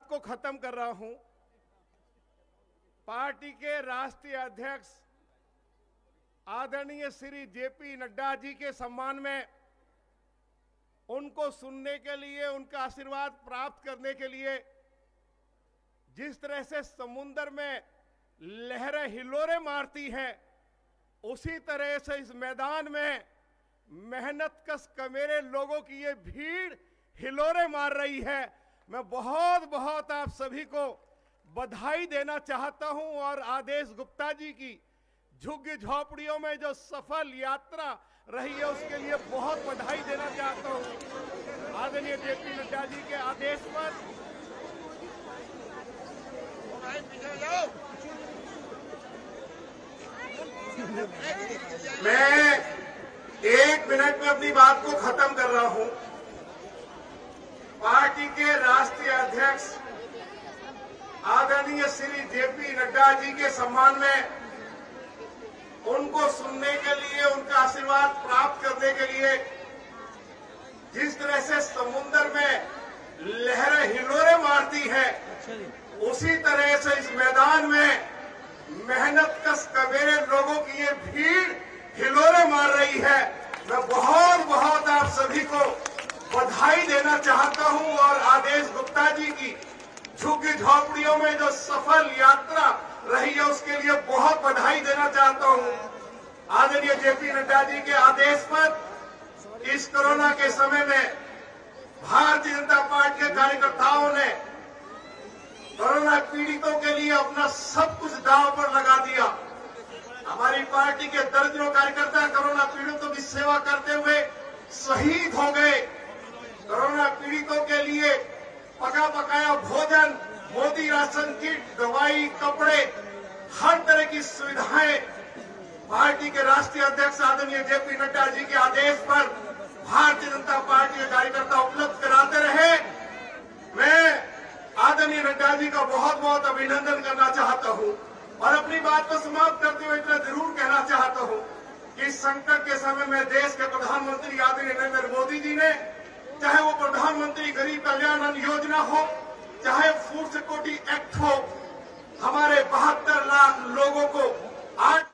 को खत्म कर रहा हूं। पार्टी के राष्ट्रीय अध्यक्ष आदरणीय श्री जेपी नड्डा जी के सम्मान में उनको सुनने के लिए, उनका आशीर्वाद प्राप्त करने के लिए जिस तरह से समुद्र में लहरें हिलोरे मारती हैं, उसी तरह से इस मैदान में मेहनत कश कमेरे लोगों की ये भीड़ हिलोरे मार रही है। मैं बहुत बहुत आप सभी को बधाई देना चाहता हूं और आदेश गुप्ता जी की झुग्गी झोपड़ियों में जो सफल यात्रा रही है उसके लिए बहुत बधाई देना चाहता हूं। आदरणीय जेपी नड्डा जी के आदेश पर मैं 1 मिनट में अपनी बात को खत्म कर रहा हूं। पार्टी के राष्ट्रीय अध्यक्ष आदरणीय श्री जेपी नड्डा जी के सम्मान में उनको सुनने के लिए, उनका आशीर्वाद प्राप्त करने के लिए जिस तरह से समुद्र में लहरें हिलोरे मारती हैं, उसी तरह से इस मैदान में मेहनत कश कमेरे लोगों की ये भीड़ हिलोरे मार रही है। मैं बहुत बहुत आप सभी को बधाई देना चाहता हूं और आदेश गुप्ता जी की झुग्गी झोपड़ियों में जो सफल यात्रा रही है उसके लिए बहुत बधाई देना चाहता हूं। आदरणीय जेपी नड्डा जी के आदेश पर इस कोरोना के समय में भारतीय जनता पार्टी के कार्यकर्ताओं ने कोरोना पीड़ितों के लिए अपना सब कुछ दांव पर लगा दिया। हमारी पार्टी के दर्जनों कार्यकर्ता कोरोना पीड़ितों की सेवा करते हुए शहीद हो गए। कोरोना पीड़ितों के लिए पका पकाया भोजन, मोदी राशन किट, दवाई, कपड़े, हर तरह की सुविधाएं पार्टी के राष्ट्रीय अध्यक्ष आदरणीय जेपी नड्डा जी के आदेश पर भारतीय जनता पार्टी के कार्यकर्ता उपलब्ध कराते रहे। मैं आदरणीय नड्डा जी का बहुत बहुत अभिनंदन करना चाहता हूं और अपनी बात को समाप्त करते हुए इतना जरूर कहना चाहता हूं कि इस संकट के समय में देश के प्रधानमंत्री आदरणीय नरेंद्र मोदी जी ने, चाहे वो प्रधानमंत्री गरीब कल्याण अन्न योजना हो, चाहे फूड सिक्योरिटी एक्ट हो, हमारे 72 लाख लोगों को आज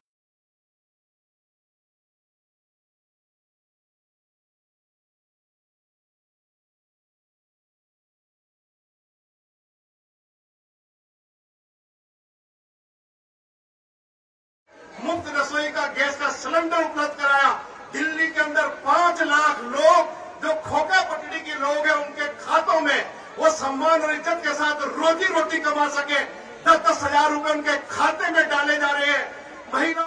मुफ्त रसोई का गैस का सिलेंडर उपलब्ध कराया। दिल्ली के अंदर 5 लाख लोग जो खोखा पटड़ी के लोग हैं, उनके खातों में वो सम्मान और इज्जत के साथ रोजी रोटी कमा सके। 10-10 हजार रुपए उनके खाते में डाले जा रहे हैं। महिला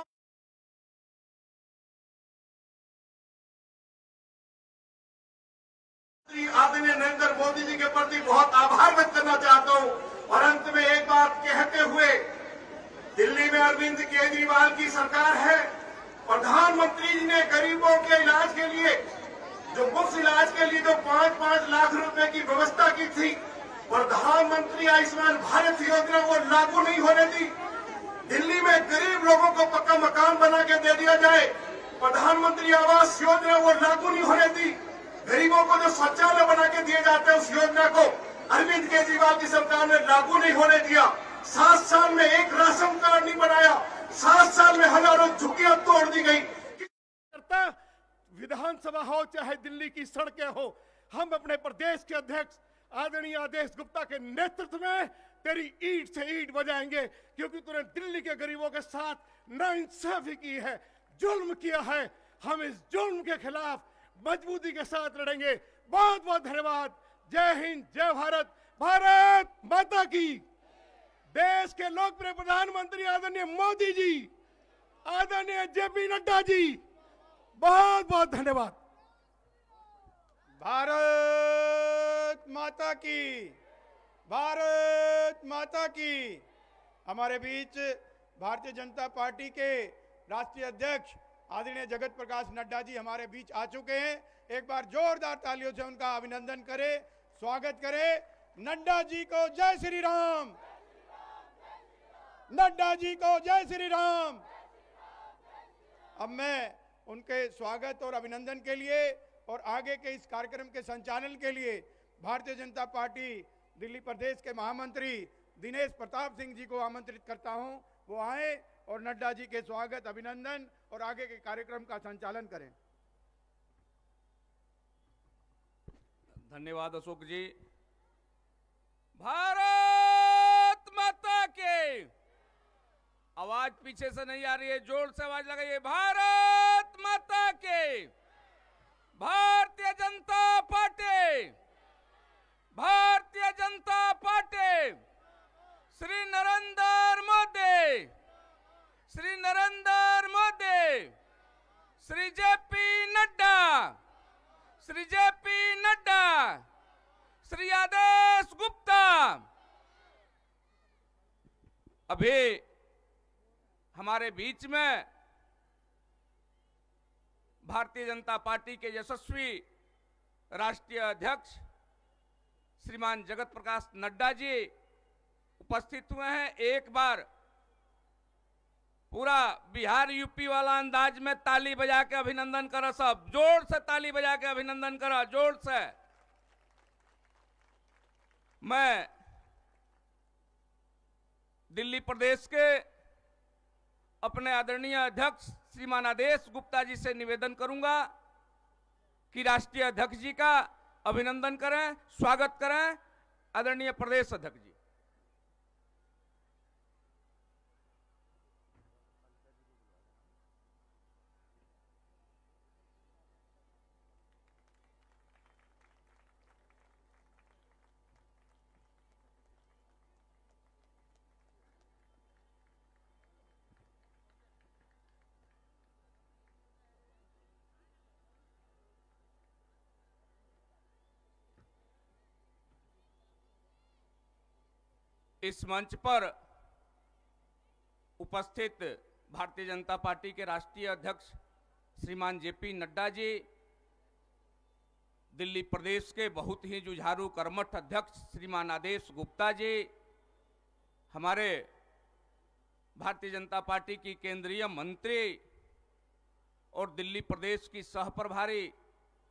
आदरणीय नरेंद्र मोदी जी के प्रति बहुत आभार व्यक्त करना चाहता हूं और अंत में एक बात कहते हुए, दिल्ली में अरविंद केजरीवाल की सरकार है। प्रधानमंत्री जी ने गरीबों के इलाज के लिए, जो मुफ्त इलाज के लिए जो 5-5 लाख रुपए की व्यवस्था की थी, प्रधानमंत्री आयुष्मान भारत योजना वो लागू नहीं होने दी। दिल्ली में गरीब लोगों को पक्का मकान बना के दे दिया जाए। प्रधानमंत्री आवास योजना वो लागू नहीं होने दी। गरीबों को जो शौचालय बना के दिए जाते हैं उस योजना को अरविंद केजरीवाल की सरकार ने लागू नहीं होने दिया। 7 साल में एक राशन कार्ड नहीं बनाया। 7 साल में हजारों झुग्गियां तोड़ दी गई। विधानसभा हो चाहे दिल्ली की सड़कें हो, हम अपने प्रदेश के अध्यक्ष आदरणीय आदेश गुप्ता के नेतृत्व में तेरी ईंट से ईंट बजाएंगे, क्योंकि तूने दिल्ली के गरीबों के साथ नाइंसाफी की है, जुल्म किया है। हम इस जुल्म के खिलाफ मजबूती के साथ लड़ेंगे। बहुत बहुत धन्यवाद। जय हिंद, जय भारत, भारत माता की। देश के लोकप्रिय प्रधानमंत्री आदरणीय मोदी जी, आदरणीय जेपी नड्डा जी, बहुत बहुत धन्यवाद। भारत माता की, भारत माता की। हमारे बीच भारतीय जनता पार्टी के राष्ट्रीय अध्यक्ष आदरणीय जगत प्रकाश नड्डा जी हमारे बीच आ चुके हैं। एक बार जोरदार तालियों से उनका अभिनंदन करें, स्वागत करें। नड्डा जी को जय श्री राम, नड्डा जी को जय श्री राम। अब मैं उनके स्वागत और अभिनंदन के लिए और आगे के इस कार्यक्रम के संचालन के लिए भारतीय जनता पार्टी दिल्ली प्रदेश के महामंत्री दिनेश प्रताप सिंह जी को आमंत्रित करता हूं, वो आए और नड्डा जी के स्वागत, अभिनंदन और आगे के कार्यक्रम का संचालन करें। धन्यवाद अशोक जी। भारत माता के, आवाज पीछे से नहीं आ रही है, जोर से आवाज लगाइए। भारत माता के, भारतीय जनता पार्टी, भारतीय जनता पार्टी, श्री नरेंद्र मोदी, श्री नरेंद्र मोदी, श्री जेपी नड्डा, श्री जेपी नड्डा, श्री आदेश गुप्ता। अभी हमारे बीच में भारतीय जनता पार्टी के यशस्वी राष्ट्रीय अध्यक्ष श्रीमान जगत प्रकाश नड्डा जी उपस्थित हुए हैं। एक बार पूरा बिहार यूपी वाला अंदाज में ताली बजा के अभिनंदन करो, सब जोर से ताली बजा के अभिनंदन करो, जोर से। मैं दिल्ली प्रदेश के अपने आदरणीय अध्यक्ष श्रीमान आदेश गुप्ता जी से निवेदन करूंगा कि राष्ट्रीय अध्यक्ष जी का अभिनंदन करें, स्वागत करें। आदरणीय प्रदेश अध्यक्ष जी। इस मंच पर उपस्थित भारतीय जनता पार्टी के राष्ट्रीय अध्यक्ष श्रीमान जेपी नड्डा जी, दिल्ली प्रदेश के बहुत ही जुझारू कर्मठ अध्यक्ष श्रीमान आदेश गुप्ता जी, हमारे भारतीय जनता पार्टी की केंद्रीय मंत्री और दिल्ली प्रदेश की सह प्रभारी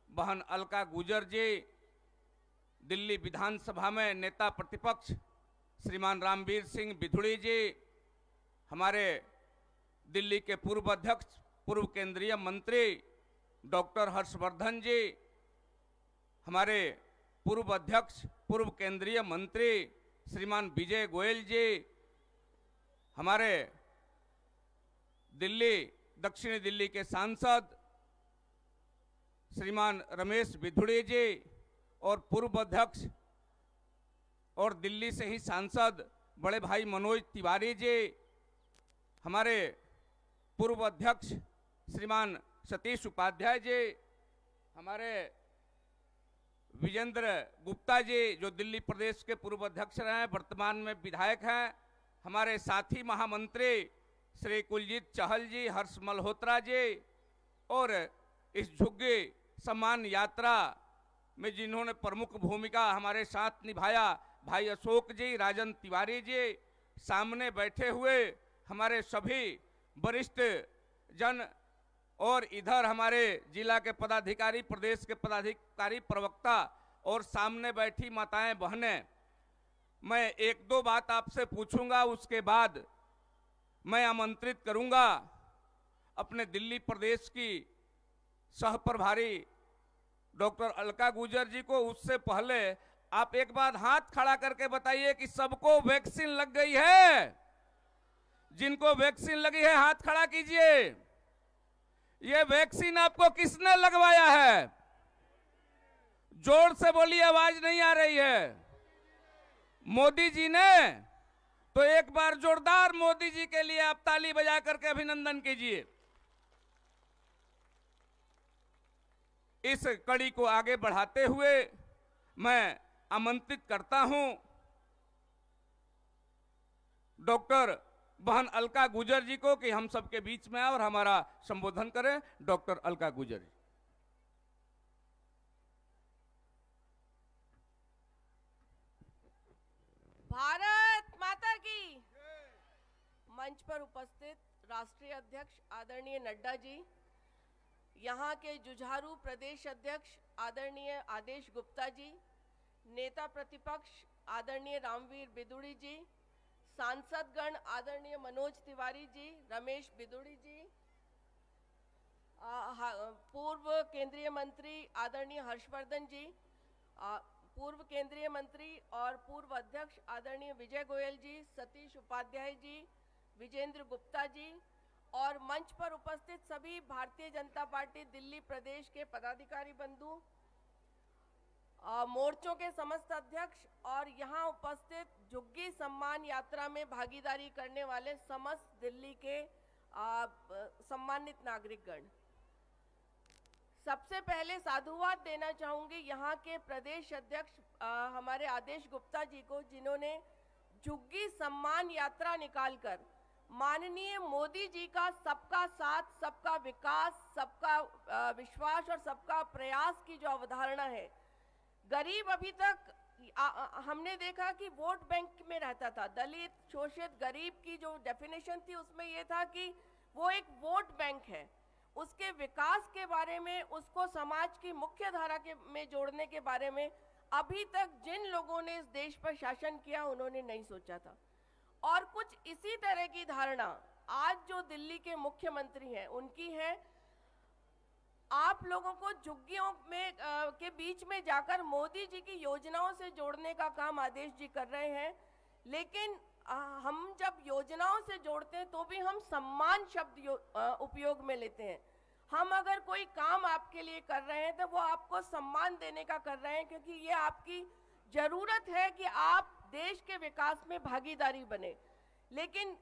बहन अलका गुजर जी, दिल्ली विधानसभा में नेता प्रतिपक्ष श्रीमान रामवीर सिंह बिधुड़ी जी, हमारे दिल्ली के पूर्व अध्यक्ष पूर्व केंद्रीय मंत्री डॉक्टर हर्षवर्धन जी, हमारे पूर्व अध्यक्ष पूर्व केंद्रीय मंत्री श्रीमान विजय गोयल जी, हमारे दिल्ली दक्षिणी दिल्ली के सांसद श्रीमान रमेश बिधुड़ी जी और पूर्व अध्यक्ष और दिल्ली से ही सांसद बड़े भाई मनोज तिवारी जी, हमारे पूर्व अध्यक्ष श्रीमान सतीश उपाध्याय जी, हमारे विजेंद्र गुप्ता जी जो दिल्ली प्रदेश के पूर्व अध्यक्ष रहे हैं, वर्तमान में विधायक हैं, हमारे साथी महामंत्री श्री कुलजीत चहल जी, हर्ष मल्होत्रा जी, और इस झुग्गी सम्मान यात्रा में जिन्होंने प्रमुख भूमिका हमारे साथ निभाया, भाई अशोक जी, राजन तिवारी जी, सामने बैठे हुए हमारे सभी वरिष्ठ जन और इधर हमारे जिला के पदाधिकारी, प्रदेश के पदाधिकारी, प्रवक्ता और सामने बैठी माताएं बहनें, मैं एक दो बात आपसे पूछूंगा, उसके बाद मैं आमंत्रित करूंगा अपने दिल्ली प्रदेश की सह प्रभारी डॉक्टर अलका गुजर जी को। उससे पहले आप एक बार हाथ खड़ा करके बताइए कि सबको वैक्सीन लग गई है? जिनको वैक्सीन लगी है हाथ खड़ा कीजिए। ये वैक्सीन आपको किसने लगवाया है? जोर से बोलिए, आवाज नहीं आ रही है। मोदी जी ने। तो एक बार जोरदार मोदी जी के लिए आप ताली बजा करके अभिनंदन कीजिए। इस कड़ी को आगे बढ़ाते हुए मैं आमंत्रित करता हूं डॉक्टर बहन अलका गुजर जी को कि हम सबके बीच में आए और हमारा संबोधन करें। डॉक्टर अलका गुजर जी। भारत माता की। मंच पर उपस्थित राष्ट्रीय अध्यक्ष आदरणीय नड्डा जी, यहाँ के जुझारू प्रदेश अध्यक्ष आदरणीय आदेश गुप्ता जी, नेता प्रतिपक्ष आदरणीय रामवीर बिदुड़ी जी, सांसदगण आदरणीय मनोज तिवारी जी, रमेश बिदुड़ी जी, पूर्व केंद्रीय मंत्री आदरणीय हर्षवर्धन जी, पूर्व केंद्रीय मंत्री और पूर्व अध्यक्ष आदरणीय विजय गोयल जी, सतीश उपाध्याय जी, विजेंद्र गुप्ता जी और मंच पर उपस्थित सभी भारतीय जनता पार्टी दिल्ली प्रदेश के पदाधिकारी बंधु, मोर्चों के समस्त अध्यक्ष और यहाँ उपस्थित झुग्गी सम्मान यात्रा में भागीदारी करने वाले समस्त दिल्ली के सम्मानित नागरिकगण, सबसे पहले साधुवाद देना चाहूंगी यहाँ के प्रदेश अध्यक्ष हमारे आदेश गुप्ता जी को, जिन्होंने झुग्गी सम्मान यात्रा निकालकर माननीय मोदी जी का सबका साथ, सबका विकास, सबका विश्वास और सबका प्रयास की जो अवधारणा है, गरीब अभी तक हमने देखा कि वोट बैंक में रहता था, दलित शोषित गरीब की जो डेफिनेशन थी उसमें यह था कि वो एक वोट बैंक है। उसके विकास के बारे में, उसको समाज की मुख्य धारा में जोड़ने के बारे में अभी तक जिन लोगों ने इस देश पर शासन किया उन्होंने नहीं सोचा था। और कुछ इसी तरह की धारणा आज जो दिल्ली के मुख्यमंत्री हैं उनकी है। आप लोगों को झुग्गियों में के बीच में जाकर मोदी जी की योजनाओं से जोड़ने का काम आदेश जी कर रहे हैं, लेकिन हम जब योजनाओं से जोड़ते हैं तो भी हम सम्मान शब्द उपयोग में लेते हैं। हम अगर कोई काम आपके लिए कर रहे हैं तो वो आपको सम्मान देने का कर रहे हैं, क्योंकि ये आपकी जरूरत है कि आप देश के विकास में भागीदारी बने। लेकिन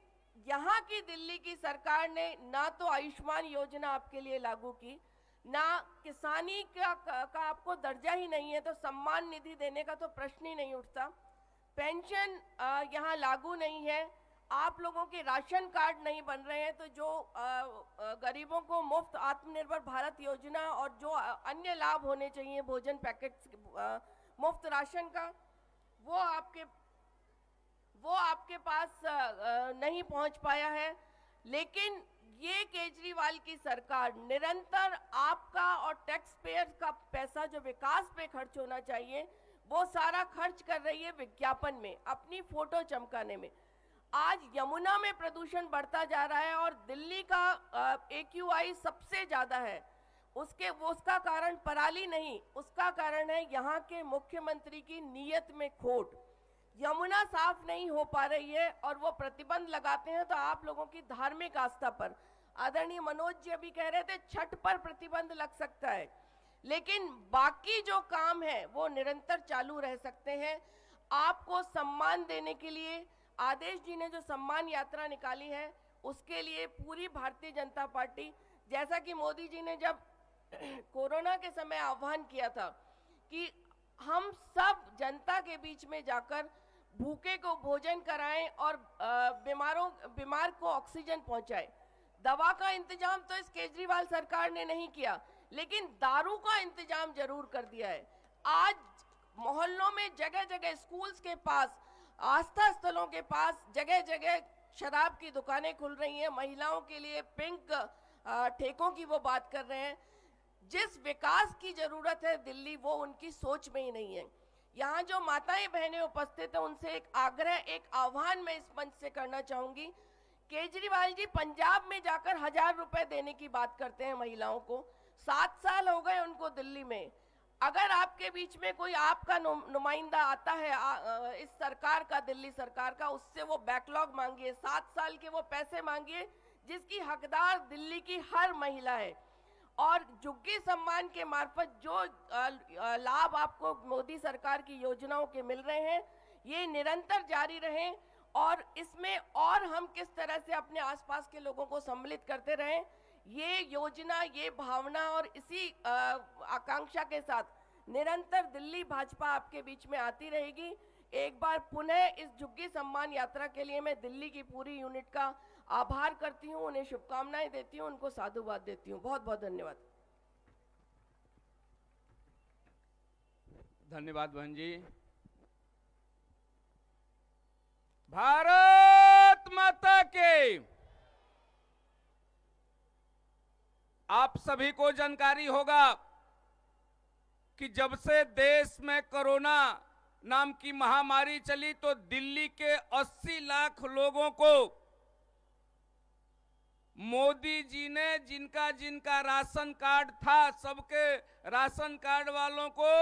यहाँ की दिल्ली की सरकार ने ना तो आयुष्मान योजना आपके लिए लागू की, ना किसानी का आपको दर्जा ही नहीं है तो सम्मान निधि देने का तो प्रश्न ही नहीं उठता। पेंशन यहाँ लागू नहीं है, आप लोगों के राशन कार्ड नहीं बन रहे हैं, तो जो गरीबों को मुफ्त आत्मनिर्भर भारत योजना और जो अन्य लाभ होने चाहिए, भोजन पैकेट, मुफ्त राशन का, वो आपके पास नहीं पहुंच पाया है। लेकिन ये केजरीवाल की सरकार निरंतर आपका और टैक्स पेयर का पैसा जो विकास पे खर्च होना चाहिए वो सारा खर्च कर रही है विज्ञापन में, अपनी फोटो चमकाने में। आज यमुना में प्रदूषण बढ़ता जा रहा है और दिल्ली का AQI सबसे ज्यादा है। उसका कारण पराली नहीं, उसका कारण है यहाँ के मुख्यमंत्री की नीयत में खोट। यमुना साफ नहीं हो पा रही है और वो प्रतिबंध लगाते हैं तो आप लोगों की धार्मिक आस्था पर, आदरणीय मनोज जी अभी कह रहे थे छठ पर प्रतिबंध लग सकता है, लेकिन बाकी जो काम है वो निरंतर चालू रह सकते हैं। आपको सम्मान देने के लिए आदेश जी ने जो सम्मान यात्रा निकाली है उसके लिए पूरी भारतीय जनता पार्टी, जैसा कि मोदी जी ने जब कोरोना के समय आह्वान किया था कि हम सब जनता के बीच में जाकर भूखे को भोजन कराएं और बीमार को ऑक्सीजन पहुंचाएं। दवा का इंतजाम तो इस केजरीवाल सरकार ने नहीं किया, लेकिन दारू का इंतजाम जरूर कर दिया है। आज मोहल्लों में जगह जगह, स्कूल्स के पास, आस्था स्थलों के पास जगह जगह शराब की दुकानें खुल रही हैं। महिलाओं के लिए पिंक ठेकों की वो बात कर रहे हैं। जिस विकास की जरूरत है दिल्ली, वो उनकी सोच में ही नहीं है। यहाँ जो माताएं बहनें उपस्थित हैं उनसे एक आग्रह, एक आह्वान मैं इस मंच से करना चाहूंगी। केजरीवाल जी पंजाब में जाकर 1000 रुपए देने की बात करते हैं महिलाओं को। 7 साल हो गए उनको दिल्ली में। अगर आपके बीच में कोई आपका नुमाइंदा आता है इस सरकार का, दिल्ली सरकार का, उससे वो बैकलॉग मांगिए, 7 साल के वो पैसे मांगिए जिसकी हकदार दिल्ली की हर महिला है। और झुग्गी सम्मान के मार्फत जो लाभ आपको मोदी सरकार की योजनाओं के मिल रहे हैं, ये निरंतर जारी रहें और इसमें और हम किस तरह से अपने आसपास के लोगों को सम्मिलित करते रहें, ये योजना, ये भावना और इसी आकांक्षा के साथ निरंतर दिल्ली भाजपा आपके बीच में आती रहेगी। एक बार पुनः इस झुग्गी सम्मान यात्रा के लिए मैं दिल्ली की पूरी यूनिट का आभार करती हूँ, उन्हें शुभकामनाएं देती हूँ, उनको साधुवाद देती हूँ। बहुत बहुत धन्यवाद। धन्यवाद बहन जी। भारत माता के। आप सभी को जानकारी होगा कि जब से देश में कोरोना नाम की महामारी चली तो दिल्ली के 80 लाख लोगों को मोदी जी ने, जिनका जिनका राशन कार्ड था, सबके राशन कार्ड वालों को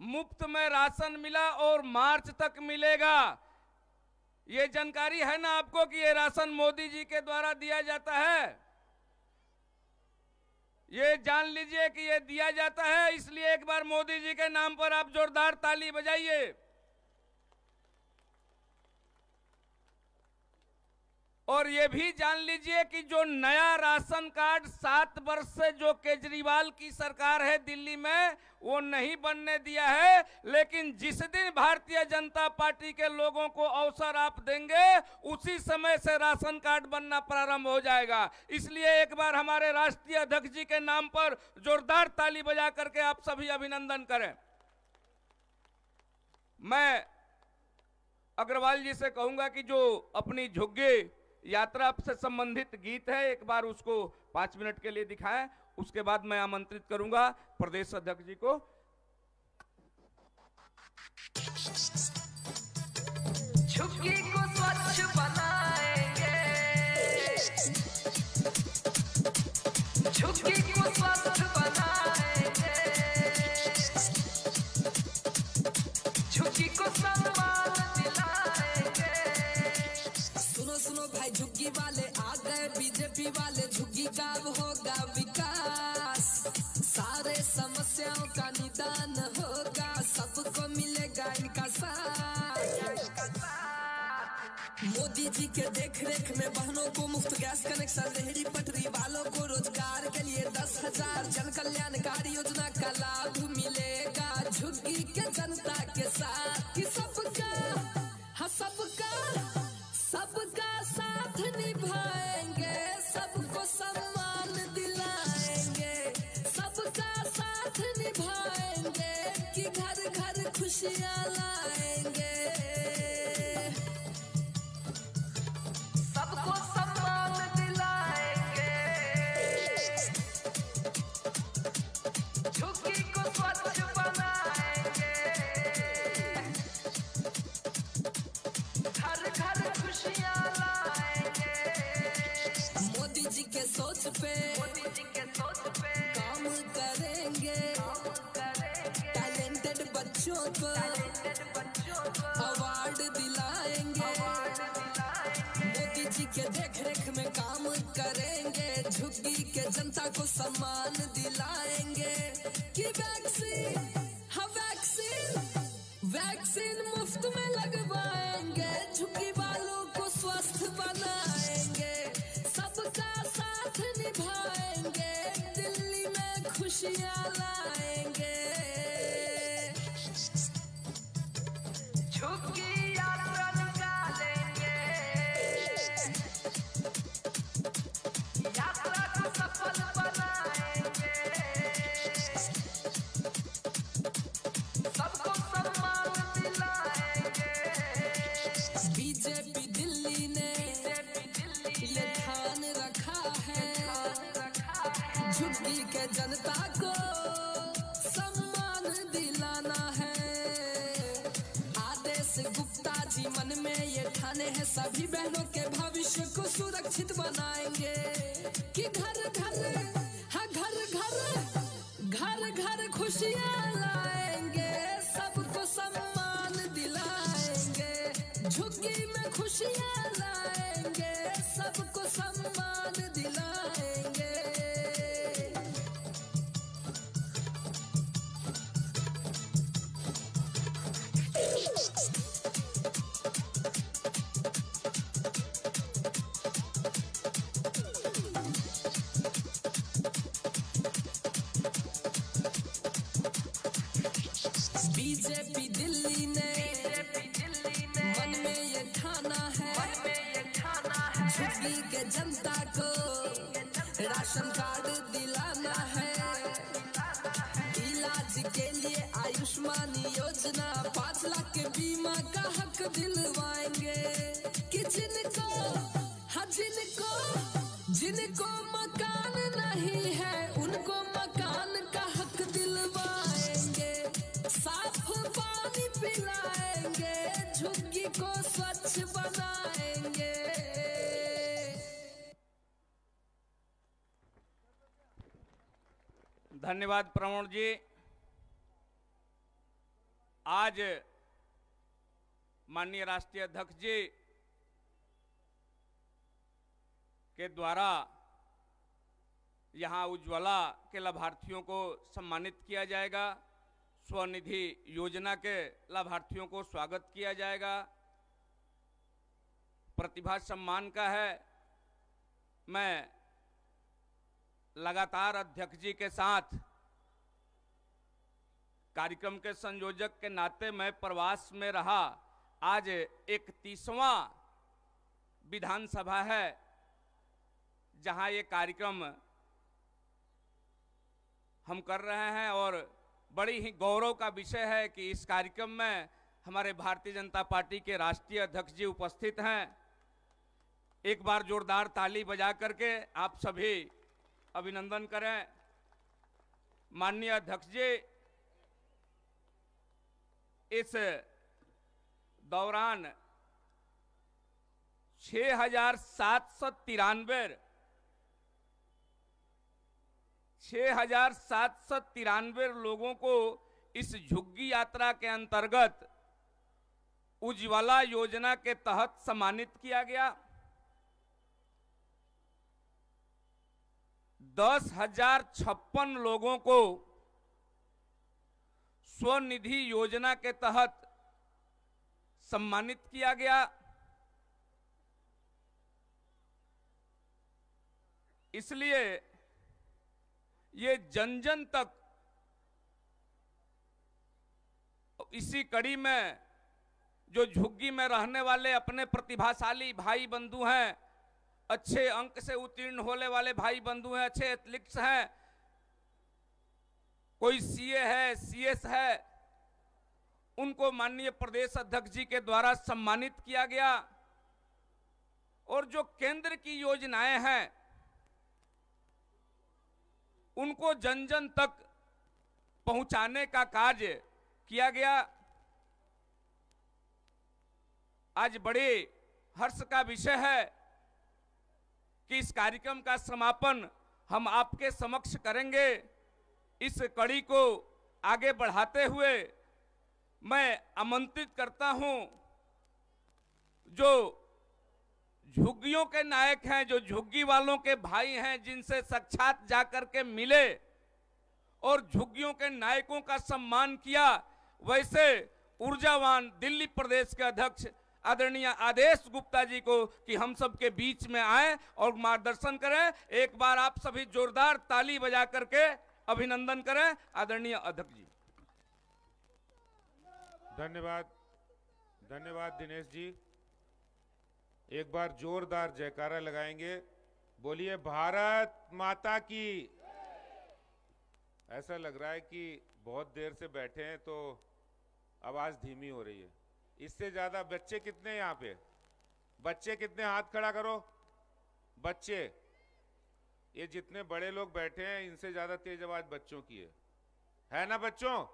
मुफ्त में राशन मिला और मार्च तक मिलेगा। ये जानकारी है ना आपको कि ये राशन मोदी जी के द्वारा दिया जाता है? ये जान लीजिए कि ये दिया जाता है, इसलिए एक बार मोदी जी के नाम पर आप जोरदार ताली बजाइए। और ये भी जान लीजिए कि जो नया राशन कार्ड 7 वर्ष से जो केजरीवाल की सरकार है दिल्ली में, वो नहीं बनने दिया है, लेकिन जिस दिन भारतीय जनता पार्टी के लोगों को अवसर आप देंगे, उसी समय से राशन कार्ड बनना प्रारंभ हो जाएगा। इसलिए एक बार हमारे राष्ट्रीय अध्यक्ष जी के नाम पर जोरदार ताली बजा करके आप सभी अभिनंदन करें। मैं अग्रवाल जी से कहूंगा कि जो अपनी झुग्गी यात्रा से संबंधित गीत है, एक बार उसको 5 मिनट के लिए दिखाएं। उसके बाद मैं आमंत्रित करूंगा प्रदेश अध्यक्ष जी को। झुग्गी को स्वच्छ बनाएंगे, झुग्गी को स्वच्छ बनाएंगे, झुग्गी को सम्मान दिलाएंगे। सुनो सुनो भाई झुग्गी वाले आ गए, बीजेपी वाले, झुग्गी का होगा विकास, सारे समस्याओं का निदान होगा, सबको मिलेगा इनका साथ। मोदी जी के देख रेख में बहनों को मुफ्त गैस कनेक्शन, रेहड़ी पटरी वालों को रोजगार के लिए 10,000 जन कल्याणकारी योजना का लाभ मिलेगा, झुग्गी के जनता के साथ। कि सबका, हाँ सबका, सबका साथ निभाएंगे, सबको सम्मान दिलाएंगे, सबका साथ निभाएंगे, कि घर घर खुशियाँ लाएंगे, सबको सम्मान दिलाएंगे, झुग्गी को स्वच्छ बनाएंगे, घर घर खुशियाँ लाएंगे। मोदी जी के सोच पे, मोदी जी के सोच पे काम करेंगे, टैलेंटेड बच्चों को अवार्ड दिलाएंगे, मोदी जी के देख रेख में काम करेंगे, झुग्गी के जनता को सम्मान दिलाएंगे। कि वैक्सीन, हाँ वैक्सीन, वैक्सीन मुफ्त में लगवाएंगे, झुग्गी वालों को स्वस्थ बनाएंगे, सबका साथ निभाएंगे, दिल्ली में खुशियाँ लाएंगे। झुग्गी यात्रा निकालेंगे, यात्रा को सफल बनाएंगे, सबको सम्मान दिलाएंगे। बीजेपी दिल्ली ने ये ध्यान रखा है, झुग्गी के जनता को सम्मान दिलाना है। आदेश गुप्ता जी मन में ये ठाने हैं, सभी बहनों के भविष्य को सुरक्षित बनाएंगे, कि घर घर, हाँ घर घर, घर घर खुशियाँ लाएंगे, सबको सम्मान दिलाएंगे, झुग्गी में खुशियाँ लाएंगे, सबको सम्मान दिलाएंगे। बीजेपी दिल्ली ने मन में ये ठाना है, झुग्गी के जनता को राशन कार्ड दिलाना है, इलाज के लिए आयुष्मान योजना 5 लाख के बीमा का हक दिलवाएंगे, कि जिनको, हाँ जिनको, जिनको मकान नहीं है उनको मकान का हक दिलवाएंगे, साफ को स्वच्छ बनाएंगे। धन्यवाद प्रमोद जी। आज माननीय राष्ट्रीय अध्यक्ष जी के द्वारा यहां उज्ज्वला के लाभार्थियों को सम्मानित किया जाएगा, स्वनिधि योजना के लाभार्थियों को स्वागत किया जाएगा, प्रतिभा सम्मान का है। मैं लगातार अध्यक्ष जी के साथ कार्यक्रम के संयोजक के नाते मैं प्रवास में रहा। आज 31वां विधानसभा है जहां ये कार्यक्रम हम कर रहे हैं और बड़ी ही गौरव का विषय है कि इस कार्यक्रम में हमारे भारतीय जनता पार्टी के राष्ट्रीय अध्यक्ष जी उपस्थित हैं। एक बार जोरदार ताली बजा करके आप सभी अभिनंदन करें। माननीय अध्यक्ष जी इस दौरान 6,793 लोगों को इस झुग्गी यात्रा के अंतर्गत उज्ज्वला योजना के तहत सम्मानित किया गया। 10,056 लोगों को स्वनिधि योजना के तहत सम्मानित किया गया। इसलिए ये जन जन तक इसी कड़ी में जो झुग्गी में रहने वाले अपने प्रतिभाशाली भाई बंधु हैं, अच्छे अंक से उत्तीर्ण होने वाले भाई बंधु हैं, अच्छे एथलीट्स हैं, कोई सीए है, सीएस है, उनको माननीय प्रदेश अध्यक्ष जी के द्वारा सम्मानित किया गया। और जो केंद्र की योजनाएं हैं उनको जन जन तक पहुंचाने का कार्य किया गया। आज बड़े हर्ष का विषय है कि इस कार्यक्रम का समापन हम आपके समक्ष करेंगे। इस कड़ी को आगे बढ़ाते हुए मैं आमंत्रित करता हूं जो झुग्गियों के नायक हैं, जो झुग्गी वालों के भाई हैं, जिनसे साक्षात जाकर के मिले और झुग्गियों के नायकों का सम्मान किया, वैसे ऊर्जावान दिल्ली प्रदेश के अध्यक्ष आदरणीय आदेश गुप्ता जी को कि हम सबके बीच में आए और मार्गदर्शन करें। एक बार आप सभी जोरदार ताली बजा करके अभिनंदन करें आदरणीय अध्यक्ष जी। धन्यवाद, धन्यवाद दिनेश जी। एक बार जोरदार जयकारा लगाएंगे। बोलिए भारत माता की। ऐसा लग रहा है कि बहुत देर से बैठे हैं तो आवाज धीमी हो रही है। इससे ज्यादा बच्चे कितने यहाँ पे? बच्चे कितने? हाथ खड़ा करो। बच्चे, ये जितने बड़े लोग बैठे हैं इनसे ज्यादा तेज आवाज बच्चों की है ना बच्चों?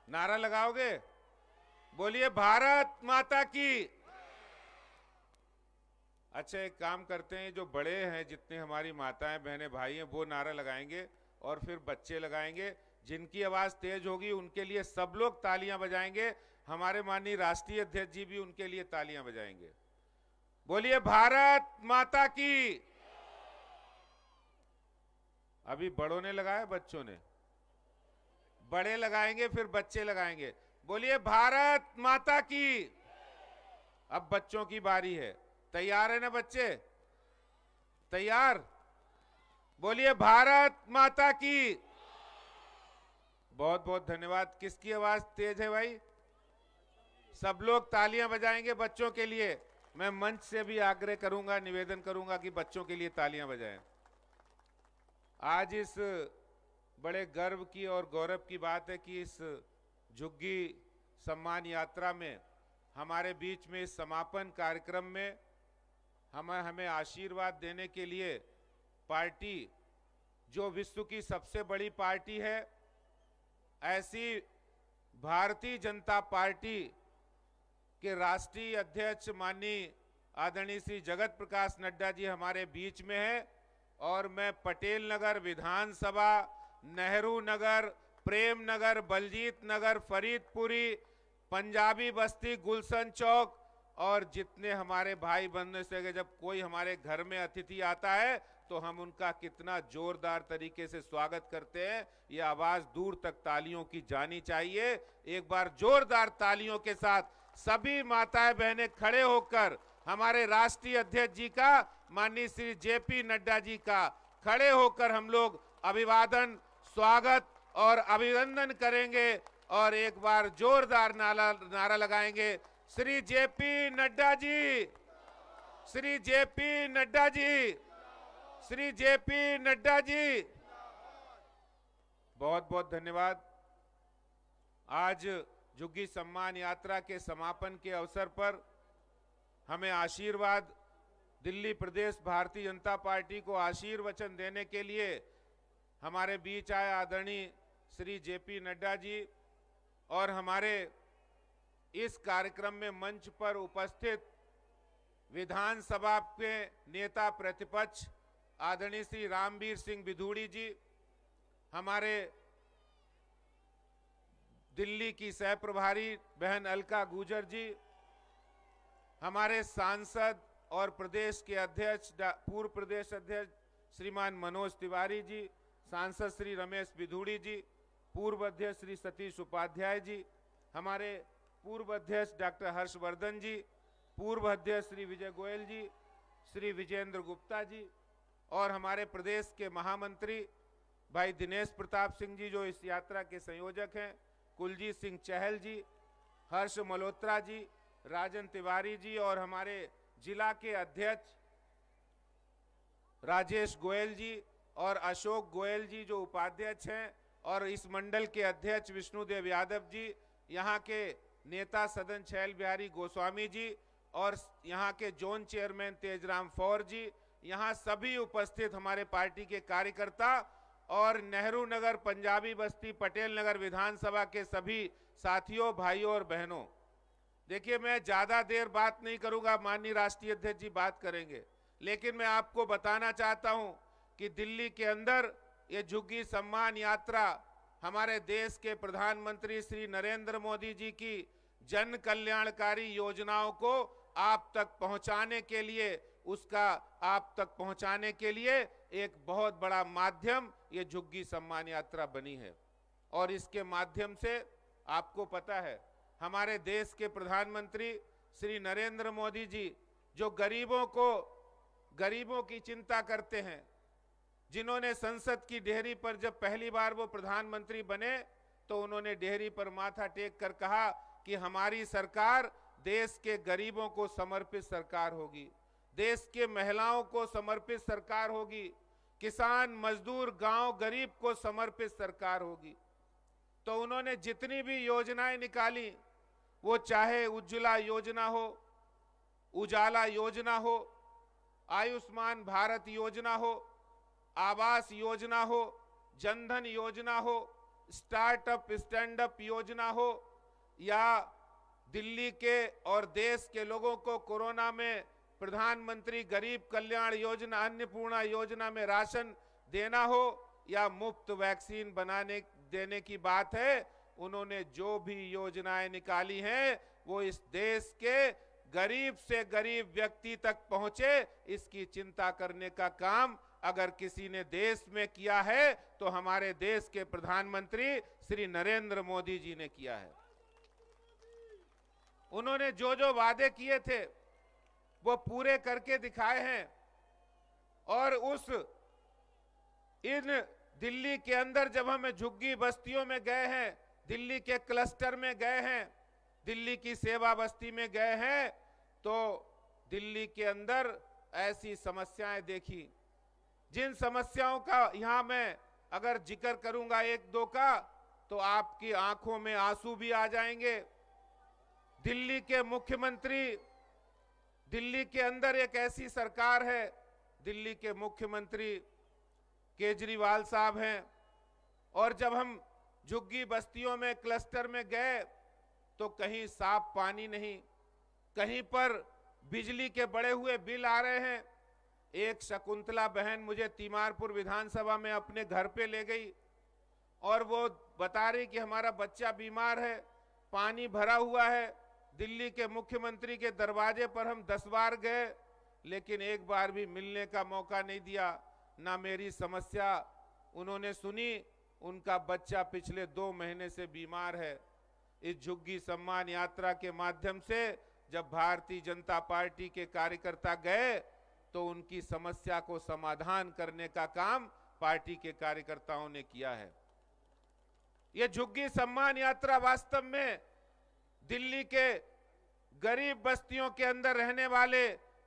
नारा लगाओगे? बोलिए भारत माता की। अच्छा, एक काम करते हैं, जो बड़े हैं, जितने हमारी माताएं बहनें भाई हैं, वो नारा लगाएंगे और फिर बच्चे लगाएंगे। जिनकी आवाज तेज होगी उनके लिए सब लोग तालियां बजाएंगे। हमारे माननीय राष्ट्रीय अध्यक्ष जी भी उनके लिए तालियां बजाएंगे। बोलिए भारत माता की। अभी बड़ों ने लगाया, बच्चों ने? बड़े लगाएंगे फिर बच्चे लगाएंगे। बोलिए भारत माता की। अब बच्चों की बारी है। तैयार है ना बच्चे? तैयार? बोलिए भारत माता की। बहुत बहुत धन्यवाद। किसकी आवाज तेज है भाई? सब लोग तालियां बजाएंगे बच्चों के लिए। मैं मंच से भी आग्रह करूंगा, निवेदन करूंगा कि बच्चों के लिए तालियां बजाएं। आज इस बड़े गर्व की और गौरव की बात है कि इस झुग्गी सम्मान यात्रा में हमारे बीच में इस समापन कार्यक्रम में हमें आशीर्वाद देने के लिए पार्टी, जो विश्व की सबसे बड़ी पार्टी है, ऐसी भारतीय जनता पार्टी कि राष्ट्रीय अध्यक्ष माननीय आदरणीय श्री जगत प्रकाश नड्डा जी हमारे बीच में है और मैं पटेल नगर विधानसभा, नेहरू नगर, प्रेम नगर, बलजीत नगर, फरीदपुरी, पंजाबी बस्ती, गुलशन चौक और जितने हमारे भाई बंधु से जब कोई हमारे घर में अतिथि आता है तो हम उनका कितना जोरदार तरीके से स्वागत करते हैं, ये आवाज दूर तक तालियों की जानी चाहिए। एक बार जोरदार तालियों के साथ सभी माताएं बहनें खड़े होकर हमारे राष्ट्रीय अध्यक्ष जी का, माननीय श्री जेपी नड्डा जी का खड़े होकर हम लोग अभिवादन, स्वागत और अभिनंदन करेंगे और एक बार जोरदार नारा लगाएंगे, श्री जेपी नड्डा जी, श्री जेपी नड्डा जी, श्री जेपी नड्डा जी। बहुत बहुत धन्यवाद। आज झुग्गी सम्मान यात्रा के समापन के अवसर पर हमें आशीर्वाद, दिल्ली प्रदेश भारतीय जनता पार्टी को आशीर्वचन देने के लिए हमारे बीच आए आदरणीय श्री जेपी नड्डा जी और हमारे इस कार्यक्रम में मंच पर उपस्थित विधानसभा के नेता प्रतिपक्ष आदरणीय श्री रामवीर सिंह बिधूड़ी जी, हमारे दिल्ली की सह प्रभारी बहन अलका गुजर जी, हमारे सांसद और प्रदेश के अध्यक्ष, पूर्व प्रदेश अध्यक्ष श्रीमान मनोज तिवारी जी, सांसद श्री रमेश बिधूड़ी जी, पूर्व अध्यक्ष श्री सतीश उपाध्याय जी, हमारे पूर्व अध्यक्ष डॉक्टर हर्षवर्धन जी, पूर्व अध्यक्ष श्री विजय गोयल जी, श्री विजेंद्र गुप्ता जी और हमारे प्रदेश के महामंत्री भाई दिनेश प्रताप सिंह जी जो इस यात्रा के संयोजक हैं, कुलजीत सिंह चहल जी, हर्ष मल्होत्रा जी, राजन तिवारी जी और हमारे जिला के अध्यक्ष राजेश गोयल जी और अशोक गोयल जी जो उपाध्यक्ष हैं और इस मंडल के अध्यक्ष विष्णुदेव यादव जी, यहाँ के नेता सदन छैल बिहारी गोस्वामी जी और यहाँ के जोन चेयरमैन तेजराम फौर जी, यहाँ सभी उपस्थित हमारे पार्टी के कार्यकर्ता और नेहरू नगर, पंजाबी बस्ती, पटेल नगर विधानसभा के सभी साथियों, भाइयों और बहनों। देखिए, मैं ज्यादा देर बात नहीं करूंगा, माननीय राष्ट्रीय अध्यक्ष जी बात करेंगे, लेकिन मैं आपको बताना चाहता हूं कि दिल्ली के अंदर ये झुग्गी सम्मान यात्रा हमारे देश के प्रधानमंत्री श्री नरेंद्र मोदी जी की जन कल्याणकारी योजनाओं को आप तक पहुंचाने के लिए, उसका आप तक पहुंचाने के लिए एक बहुत बड़ा माध्यम ये झुग्गी सम्मान यात्रा बनी है। और इसके माध्यम से आपको पता है हमारे देश के प्रधानमंत्री श्री नरेंद्र मोदी जी जो गरीबों की चिंता करते हैं, जिन्होंने संसद की डेहरी पर जब पहली बार वो प्रधानमंत्री बने तो उन्होंने डेहरी पर माथा टेक कर कहा कि हमारी सरकार देश के गरीबों को समर्पित सरकार होगी, देश के महिलाओं को समर्पित सरकार होगी, किसान, मजदूर, गांव गरीब को समर्पित सरकार होगी। तो उन्होंने जितनी भी योजनाएं निकाली, वो चाहे उज्ज्वला योजना हो, उजाला योजना हो, आयुष्मान भारत योजना हो, आवास योजना हो, जनधन योजना हो, स्टार्टअप स्टैंड अप योजना हो या दिल्ली के और देश के लोगों को कोरोना में प्रधानमंत्री गरीब कल्याण योजना, अन्नपूर्णा योजना में राशन देना हो या मुफ्त वैक्सीन देने की बात है, उन्होंने जो भी योजनाएं निकाली हैं वो इस देश के गरीब से गरीब व्यक्ति तक पहुंचे, इसकी चिंता करने का काम अगर किसी ने देश में किया है तो हमारे देश के प्रधानमंत्री श्री नरेंद्र मोदी जी ने किया है। उन्होंने जो जो वादे किए थे वो पूरे करके दिखाए हैं और इन दिल्ली के अंदर जब हम झुग्गी बस्तियों में गए हैं, दिल्ली के क्लस्टर में गए हैं, दिल्ली की सेवा बस्ती में गए हैं, तो दिल्ली के अंदर ऐसी समस्याएं देखी, जिन समस्याओं का यहां मैं अगर जिक्र करूंगा एक दो का तो आपकी आंखों में आंसू भी आ जाएंगे। दिल्ली के मुख्यमंत्री, दिल्ली के अंदर एक ऐसी सरकार है, दिल्ली के मुख्यमंत्री केजरीवाल साहब हैं, और जब हम झुग्गी बस्तियों में क्लस्टर में गए तो कहीं साफ पानी नहीं, कहीं पर बिजली के बढ़े हुए बिल आ रहे हैं। एक शकुंतला बहन मुझे तीमारपुर विधानसभा में अपने घर पे ले गई और वो बता रही कि हमारा बच्चा बीमार है, पानी भरा हुआ है, दिल्ली के मुख्यमंत्री के दरवाजे पर हम 10 बार गए, लेकिन एक बार भी मिलने का मौका नहीं दिया, ना मेरी समस्या उन्होंने सुनी। उनका बच्चा पिछले 2 महीने से बीमार है। इस झुग्गी सम्मान यात्रा के माध्यम से जब भारतीय जनता पार्टी के कार्यकर्ता गए तो उनकी समस्या को समाधान करने का काम पार्टी के कार्यकर्ताओं ने किया है। यह झुग्गी सम्मान यात्रा वास्तव में दिल्ली के गरीब बस्तियों के अंदर रहने वाले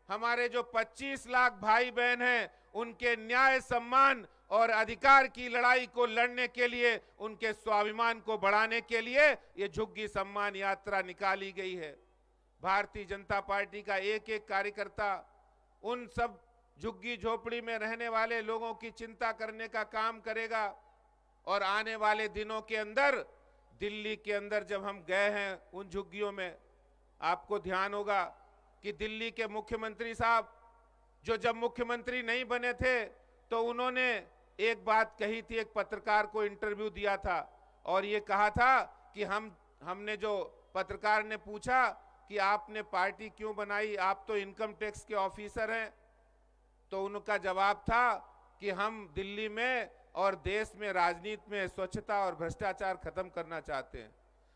हमारे जो 25 लाख भाई बहन हैं, उनके न्याय, सम्मान और अधिकार की लड़ाई को लड़ने के लिए, उनके स्वाभिमान को बढ़ाने के लिए ये झुग्गी सम्मान यात्रा निकाली गई है। भारतीय जनता पार्टी का एक एक कार्यकर्ता उन सब झुग्गी झोपड़ी में रहने वाले लोगों की चिंता करने का काम करेगा। और आने वाले दिनों के अंदर दिल्ली के अंदर जब हम गए हैं उन झुग्गियों में, आपको ध्यान होगा कि दिल्ली के मुख्यमंत्री साहब जो जब मुख्यमंत्री नहीं बने थे तो उन्होंने एक बात कही थी, एक पत्रकार को इंटरव्यू दिया था और ये कहा था कि हमने जो पत्रकार ने पूछा कि आपने पार्टी क्यों बनाई, आप तो इनकम टैक्स के ऑफिसर हैं, तो उनका जवाब था कि हम दिल्ली में और देश में राजनीति में स्वच्छता और भ्रष्टाचार खत्म करना चाहते हैं।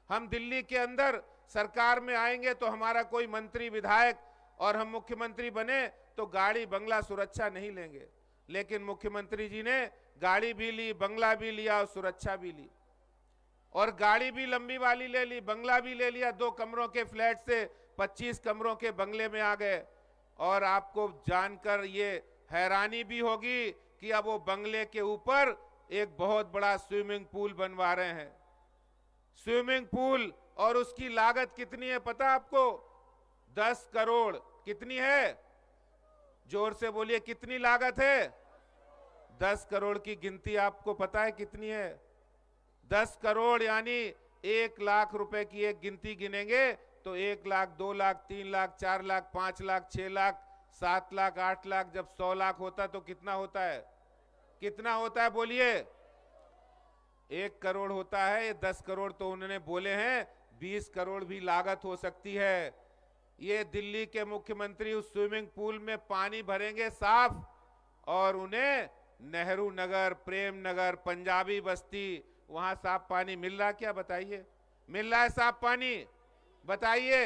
हम दिल्ली के अंदर सरकार में आएंगे तो हमारा कोई मंत्री विधायक और हम मुख्यमंत्री बने तो गाड़ी बंगला सुरक्षा नहीं लेंगे, लेकिन मुख्यमंत्री जी ने गाड़ी भी ली, बंगला भी लिया और सुरक्षा भी ली। और गाड़ी भी लंबी वाली ले ली, बंगला भी ले लिया, 2 कमरों के फ्लैट से 25 कमरों के बंगले में आ गए। और आपको जानकर ये हैरानी भी होगी कि अब वो बंगले के ऊपर एक बहुत बड़ा स्विमिंग पूल बनवा रहे हैं। स्विमिंग पूल, और उसकी लागत कितनी है पता आपको? 10 करोड़। कितनी है? जोर से बोलिए, कितनी लागत है? 10 करोड़ की गिनती आपको पता है कितनी है? 10 करोड़ यानी 1 लाख रुपए की एक गिनती गिनेंगे तो 1 लाख, 2 लाख, 3 लाख, 4 लाख, 5 लाख, 6 लाख, 7 लाख, 8 लाख, जब 100 लाख होता तो कितना होता है? कितना होता है बोलिए? 1 करोड़ होता है। ये 10 करोड़ तो उन्होंने बोले हैं, 20 करोड़ भी लागत हो सकती है। ये दिल्ली के मुख्यमंत्री उस स्विमिंग पूल में पानी भरेंगे साफ, और उन्हें नेहरू नगर, प्रेम नगर, पंजाबी बस्ती, वहां साफ पानी मिल रहा क्या? बताइए, मिल रहा है साफ पानी? बताइए।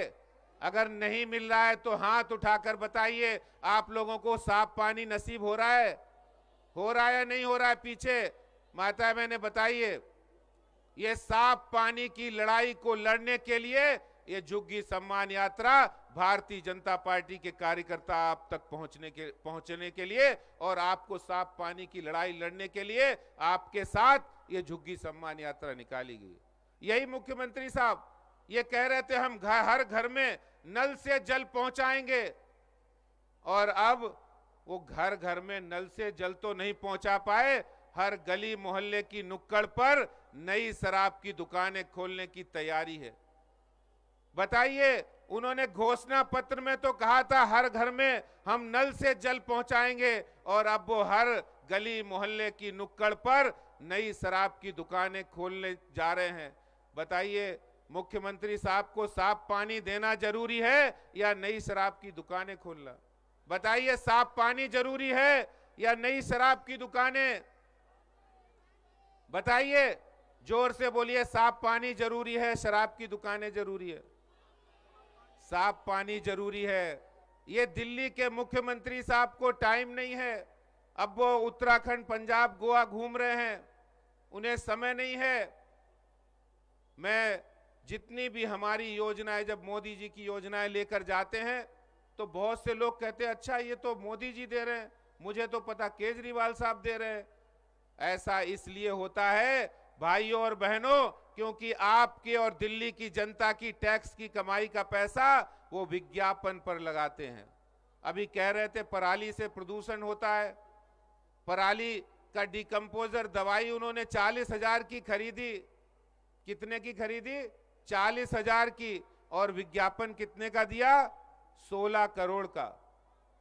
अगर नहीं मिल रहा है तो हाथ उठाकर बताइए, आप लोगों को साफ पानी नसीब हो रहा है? हो रहा है या नहीं हो रहा है? पीछे माता बहने बताइए। ये साफ पानी की लड़ाई को लड़ने के लिए ये झुग्गी सम्मान यात्रा भारतीय जनता पार्टी के कार्यकर्ता आप तक पहुंचने के लिए और आपको साफ पानी की लड़ाई लड़ने के लिए आपके साथ ये झुग्गी सम्मान यात्रा निकाली गई। यही मुख्यमंत्री साहब ये कह रहे थे, हम हर घर में नल से जल पहुंचाएंगे, और अब वो घर घर में नल से जल तो नहीं पहुंचा पाए, हर गली मोहल्ले की नुक्कड़ पर नई शराब की दुकानें खोलने की तैयारी है। बताइए, उन्होंने घोषणा पत्र में तो कहा था हर घर में हम नल से जल पहुंचाएंगे, और अब वो हर गली मोहल्ले की नुक्कड़ पर नई शराब की दुकानें खोलने जा रहे हैं। बताइए, मुख्यमंत्री साहब को साफ पानी देना जरूरी है या नई शराब की दुकानें खोलना? बताइए, साफ पानी जरूरी है या नई शराब की दुकानें? बताइए, जोर से बोलिए, साफ पानी जरूरी है, शराब की दुकानें जरूरी है? साफ पानी जरूरी है। ये दिल्ली के मुख्यमंत्री साहब को टाइम नहीं है, अब वो उत्तराखंड, पंजाब, गोवा घूम रहे हैं, उन्हें समय नहीं है। मैं जितनी भी हमारी योजनाएं, जब मोदी जी की योजनाएं लेकर जाते हैं तो बहुत से लोग कहते हैं अच्छा ये तो मोदी जी दे रहे हैं, मुझे तो पता केजरीवाल साहब दे रहे हैं। ऐसा इसलिए होता है भाइयों और बहनों, क्योंकि आपके और दिल्ली की जनता की टैक्स की कमाई का पैसा वो विज्ञापन पर लगाते हैं। अभी कह रहे थे पराली से प्रदूषण होता है, पराली का डिकम्पोजर दवाई उन्होंने 40,000 की खरीदी। कितने की खरीदी? 40,000 की। और विज्ञापन कितने का दिया? 16 करोड़ का।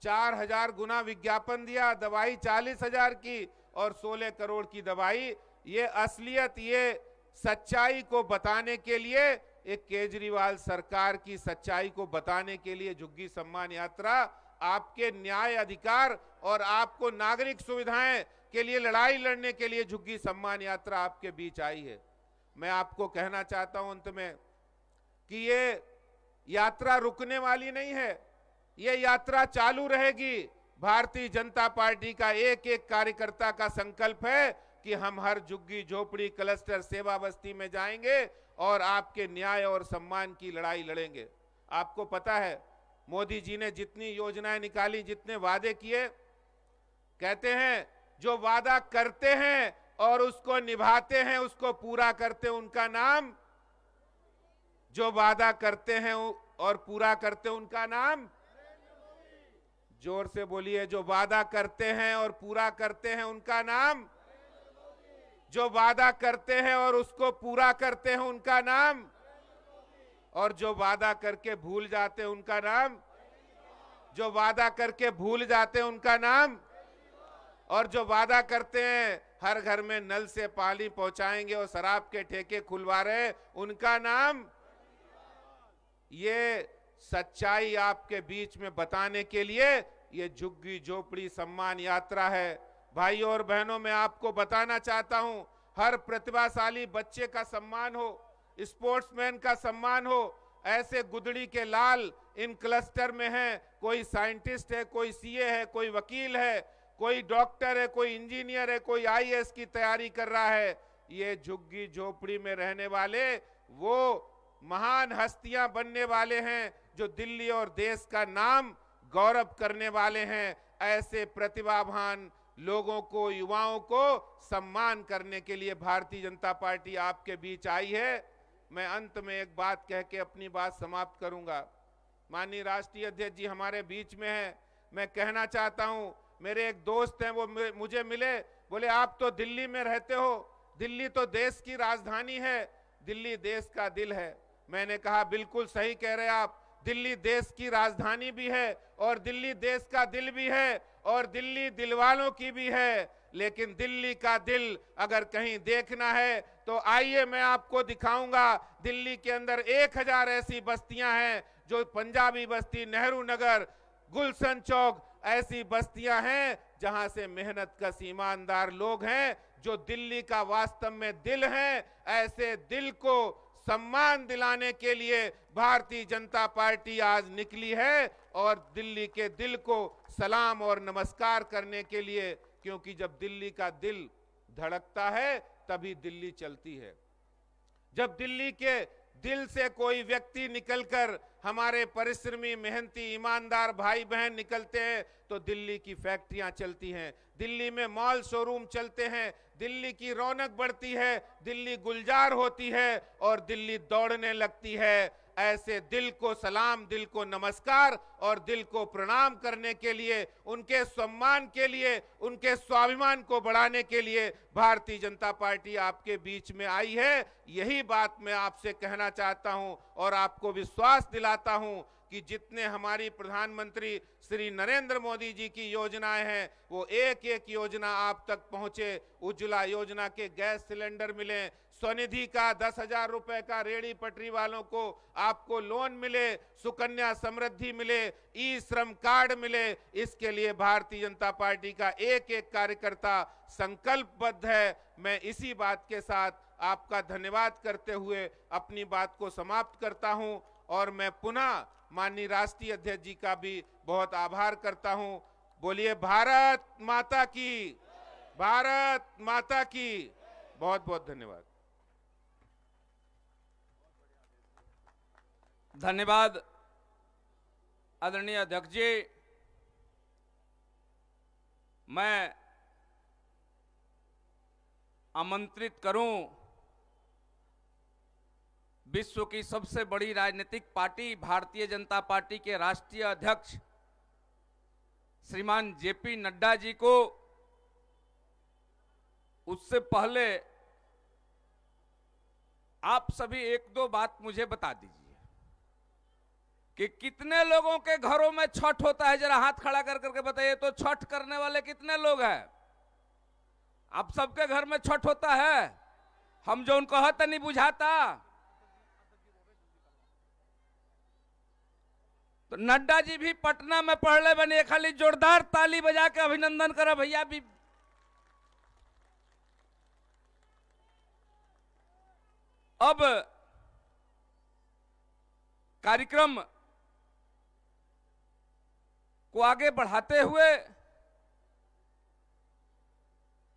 4000 गुना विज्ञापन दिया, दवाई 40,000 की और 16 करोड़ की दवाई। ये असलियत, ये सच्चाई को बताने के लिए, एक केजरीवाल सरकार की सच्चाई को बताने के लिए झुग्गी सम्मान यात्रा आपके न्याय अधिकार और आपको नागरिक सुविधाएं के लिए लड़ाई लड़ने के लिए झुग्गी सम्मान यात्रा आपके बीच आई है। मैं आपको कहना चाहता हूं अंत में कि ये यात्रा रुकने वाली नहीं है, ये यात्रा चालू रहेगी। भारतीय जनता पार्टी का एक एक कार्यकर्ता का संकल्प है कि हम हर झुग्गी झोपड़ी क्लस्टर सेवा बस्ती में जाएंगे और आपके न्याय और सम्मान की लड़ाई लड़ेंगे। आपको पता है मोदी जी ने जितनी योजनाएं निकाली, जितने वादे किए, कहते हैं जो वादा करते हैं और उसको निभाते हैं, उसको पूरा करते हैं, उनका नाम, जो वादा करते हैं और पूरा करते हैं उनका नाम, जोर से बोलिए, जो वादा करते हैं और पूरा करते हैं उनका नाम, जो वादा करते हैं और उसको पूरा करते हैं उनका नाम, और जो वादा करके भूल जाते हैं उनका नाम, जो वादा करके भूल जाते हैं उनका नाम, और जो वादा करते हैं हर घर में नल से पानी पहुंचाएंगे और शराब के ठेके खुलवा रहे उनका नाम। ये सच्चाई आपके बीच में बताने के लिए ये झुग्गी झोपड़ी सम्मान यात्रा है। भाइयों और बहनों, मैं आपको बताना चाहता हूं, हर प्रतिभाशाली बच्चे का सम्मान हो, स्पोर्ट्समैन का सम्मान हो। ऐसे गुदड़ी के लाल इन क्लस्टर में हैं, कोई साइंटिस्ट है, कोई सीए है, कोई वकील है, कोई डॉक्टर है, कोई इंजीनियर है, कोई आईएएस की तैयारी कर रहा है। ये झुग्गी झोपड़ी में रहने वाले वो महान हस्तियां बनने वाले हैं जो दिल्ली और देश का नाम गौरव करने वाले हैं। ऐसे प्रतिभावान लोगों को, युवाओं को सम्मान करने के लिए भारतीय जनता पार्टी आपके बीच आई है। मैं अंत में एक बात कह के अपनी बात समाप्त करूंगा। माननीय राष्ट्रीय अध्यक्ष जी हमारे बीच में हैं। मैं कहना चाहता हूं, मेरे एक दोस्त हैं, वो मुझे मिले, बोले आप तो दिल्ली में रहते हो, दिल्ली तो देश की राजधानी है, दिल्ली देश का दिल है। मैंने कहा बिल्कुल सही कह रहे आप, दिल्ली देश की राजधानी भी है और दिल्ली देश का दिल भी है और दिल्ली दिलवालों की भी है। लेकिन दिल्ली का दिल अगर कहीं देखना है तो आइए मैं आपको दिखाऊंगा। दिल्ली के अंदर 1000 ऐसी बस्तियां हैं जो पंजाबी बस्ती, नेहरू नगर, गुलशन चौक, ऐसी बस्तियां हैं जहां से मेहनतकश ईमानदार लोग हैं जो दिल्ली का वास्तव में दिल है। ऐसे दिल को सम्मान दिलाने के लिए भारतीय जनता पार्टी आज निकली है और दिल्ली के दिल को सलाम और नमस्कार करने के लिए, क्योंकि जब दिल्ली का दिल धड़कता है तभी दिल्ली चलती है। जब दिल्ली के दिल से कोई व्यक्ति निकलकर, हमारे परिश्रमी मेहनती ईमानदार भाई बहन निकलते हैं तो दिल्ली की फैक्ट्रियां चलती हैं, दिल्ली में मॉल शोरूम चलते हैं, दिल्ली की रौनक बढ़ती है, दिल्ली गुलजार होती है और दिल्ली दौड़ने लगती है। ऐसे दिल को सलाम, दिल को नमस्कार और दिल को प्रणाम करने के लिए, उनके सम्मान के लिए, उनके स्वाभिमान को बढ़ाने के लिए भारतीय जनता पार्टी आपके बीच में आई है। यही बात मैं आपसे कहना चाहता हूं और आपको विश्वास दिलाता हूं कि जितने हमारी प्रधानमंत्री श्री नरेंद्र मोदी जी की योजनाएं हैं वो एक एक योजना आप तक पहुंचे। उज्ज्वला योजना के गैस सिलेंडर मिले, स्वनिधि का 10,000 रुपए का रेहड़ी पटरी वालों को आपको लोन मिले, सुकन्या समृद्धि मिले, ई श्रम कार्ड मिले। इसके लिए भारतीय जनता पार्टी का एक एक कार्यकर्ता संकल्पबद्ध है। मैं इसी बात के साथ आपका धन्यवाद करते हुए अपनी बात को समाप्त करता हूं और मैं पुनः माननीय राष्ट्रीय अध्यक्ष जी का भी बहुत आभार करता हूं। बोलिए भारत माता की, भारत माता की। बहुत बहुत धन्यवाद। धन्यवाद आदरणीय अध्यक्ष जी। मैं आमंत्रित करूं विश्व की सबसे बड़ी राजनीतिक पार्टी भारतीय जनता पार्टी के राष्ट्रीय अध्यक्ष श्रीमान जेपी नड्डा जी को। उससे पहले आप सभी एक दो बात मुझे बता दीजिए। कि कितने लोगों के घरों में छठ होता है, जरा हाथ खड़ा कर करके बताइए तो। छठ करने वाले कितने लोग हैं? आप सबके घर में छठ होता है? हम जो उनको हत नहीं बुझाता। तो नड्डा जी भी पटना में पढ़ले बने, खाली जोरदार ताली बजा के अभिनंदन करा भैया भी। अब कार्यक्रम को आगे बढ़ाते हुए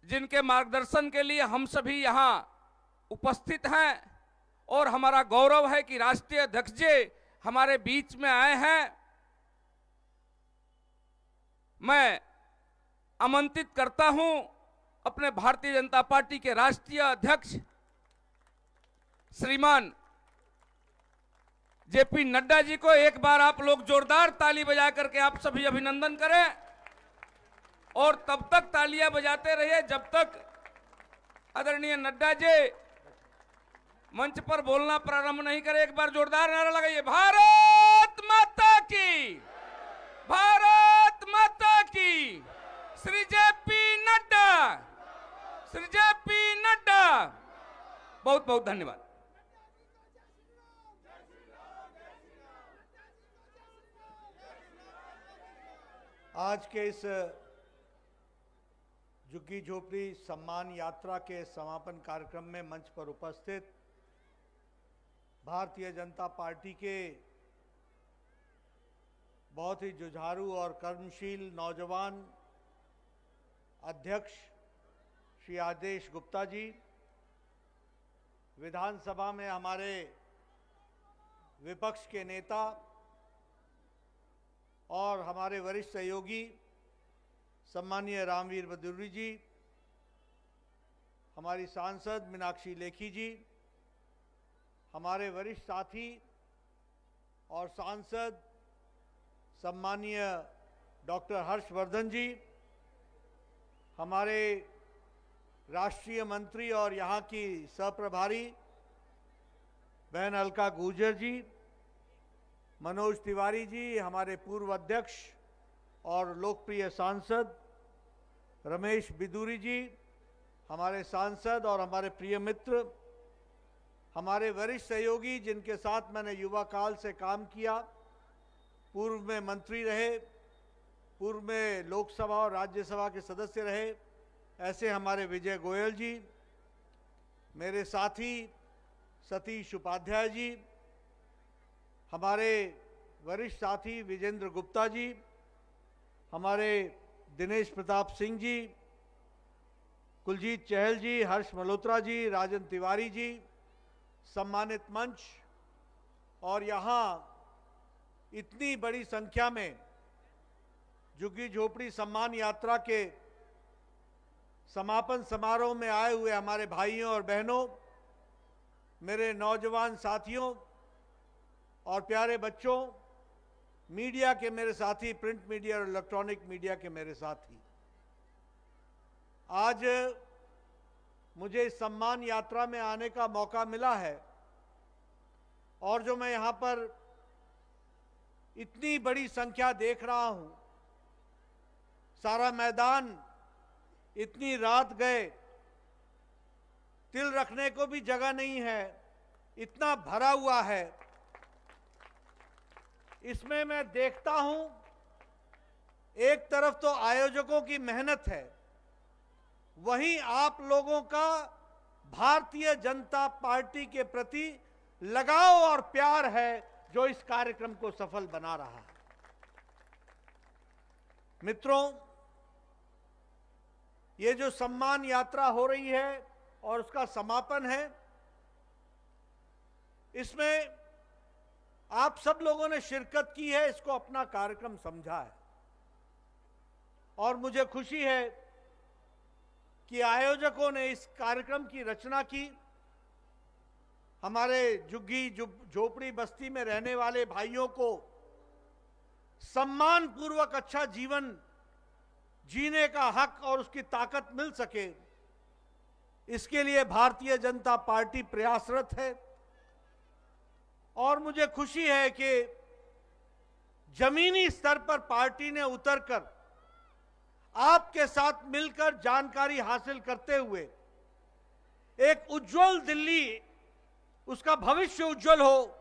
जिनके मार्गदर्शन के लिए हम सभी यहां उपस्थित हैं, और हमारा गौरव है कि राष्ट्रीय अध्यक्ष जी हमारे बीच में आए हैं, मैं आमंत्रित करता हूं अपने भारतीय जनता पार्टी के राष्ट्रीय अध्यक्ष श्रीमान जेपी नड्डा जी को। एक बार आप लोग जोरदार ताली बजा करके आप सभी अभिनंदन करें, और तब तक तालियां बजाते रहिए जब तक आदरणीय नड्डा जी मंच पर बोलना प्रारंभ नहीं करे। एक बार जोरदार नारा लगाइए, भारत माता की, भारत माता की, श्री जेपी नड्डा, श्री जेपी नड्डा। बहुत बहुत धन्यवाद। आज के इस झुग्गी झोपड़ी सम्मान यात्रा के समापन कार्यक्रम में मंच पर उपस्थित भारतीय जनता पार्टी के बहुत ही जुझारू और कर्मशील नौजवान अध्यक्ष श्री आदेश गुप्ता जी, विधानसभा में हमारे विपक्ष के नेता और हमारे वरिष्ठ सहयोगी सम्मानीय रामवीर बदूरी जी, हमारी सांसद मीनाक्षी लेखी जी, हमारे वरिष्ठ साथी और सांसद सम्मानीय डॉक्टर हर्षवर्धन जी, हमारे राष्ट्रीय मंत्री और यहाँ की सहप्रभारी बहन अलका गुर्जर जी, मनोज तिवारी जी, हमारे पूर्व अध्यक्ष और लोकप्रिय सांसद रमेश बिदूरी जी, हमारे सांसद और हमारे प्रिय मित्र, हमारे वरिष्ठ सहयोगी जिनके साथ मैंने युवा काल से काम किया, पूर्व में मंत्री रहे, पूर्व में लोकसभा और राज्यसभा के सदस्य रहे, ऐसे हमारे विजय गोयल जी, मेरे साथी सतीश उपाध्याय जी, हमारे वरिष्ठ साथी विजेंद्र गुप्ता जी, हमारे दिनेश प्रताप सिंह जी, कुलजीत चहल जी, हर्ष मल्होत्रा जी, राजन तिवारी जी, सम्मानित मंच, और यहाँ इतनी बड़ी संख्या में झुग्गी झोपड़ी सम्मान यात्रा के समापन समारोह में आए हुए हमारे भाइयों और बहनों, मेरे नौजवान साथियों और प्यारे बच्चों, मीडिया के मेरे साथी, प्रिंट मीडिया और इलेक्ट्रॉनिक मीडिया के मेरे साथी, आज मुझे इस सम्मान यात्रा में आने का मौका मिला है, और जो मैं यहाँ पर इतनी बड़ी संख्या देख रहा हूँ, सारा मैदान इतनी रात गए, तिल रखने को भी जगह नहीं है, इतना भरा हुआ है। इसमें मैं देखता हूं, एक तरफ तो आयोजकों की मेहनत है, वहीं आप लोगों का भारतीय जनता पार्टी के प्रति लगाव और प्यार है जो इस कार्यक्रम को सफल बना रहा है। मित्रों, ये जो सम्मान यात्रा हो रही है और उसका समापन है, इसमें आप सब लोगों ने शिरकत की है, इसको अपना कार्यक्रम समझा है, और मुझे खुशी है कि आयोजकों ने इस कार्यक्रम की रचना की। हमारे झुग्गी झोपड़ी बस्ती में रहने वाले भाइयों को सम्मान पूर्वक अच्छा जीवन जीने का हक और उसकी ताकत मिल सके, इसके लिए भारतीय जनता पार्टी प्रयासरत है। और मुझे खुशी है कि जमीनी स्तर पर पार्टी ने उतरकर आपके साथ मिलकर जानकारी हासिल करते हुए एक उज्जवल दिल्ली, उसका भविष्य उज्जवल हो,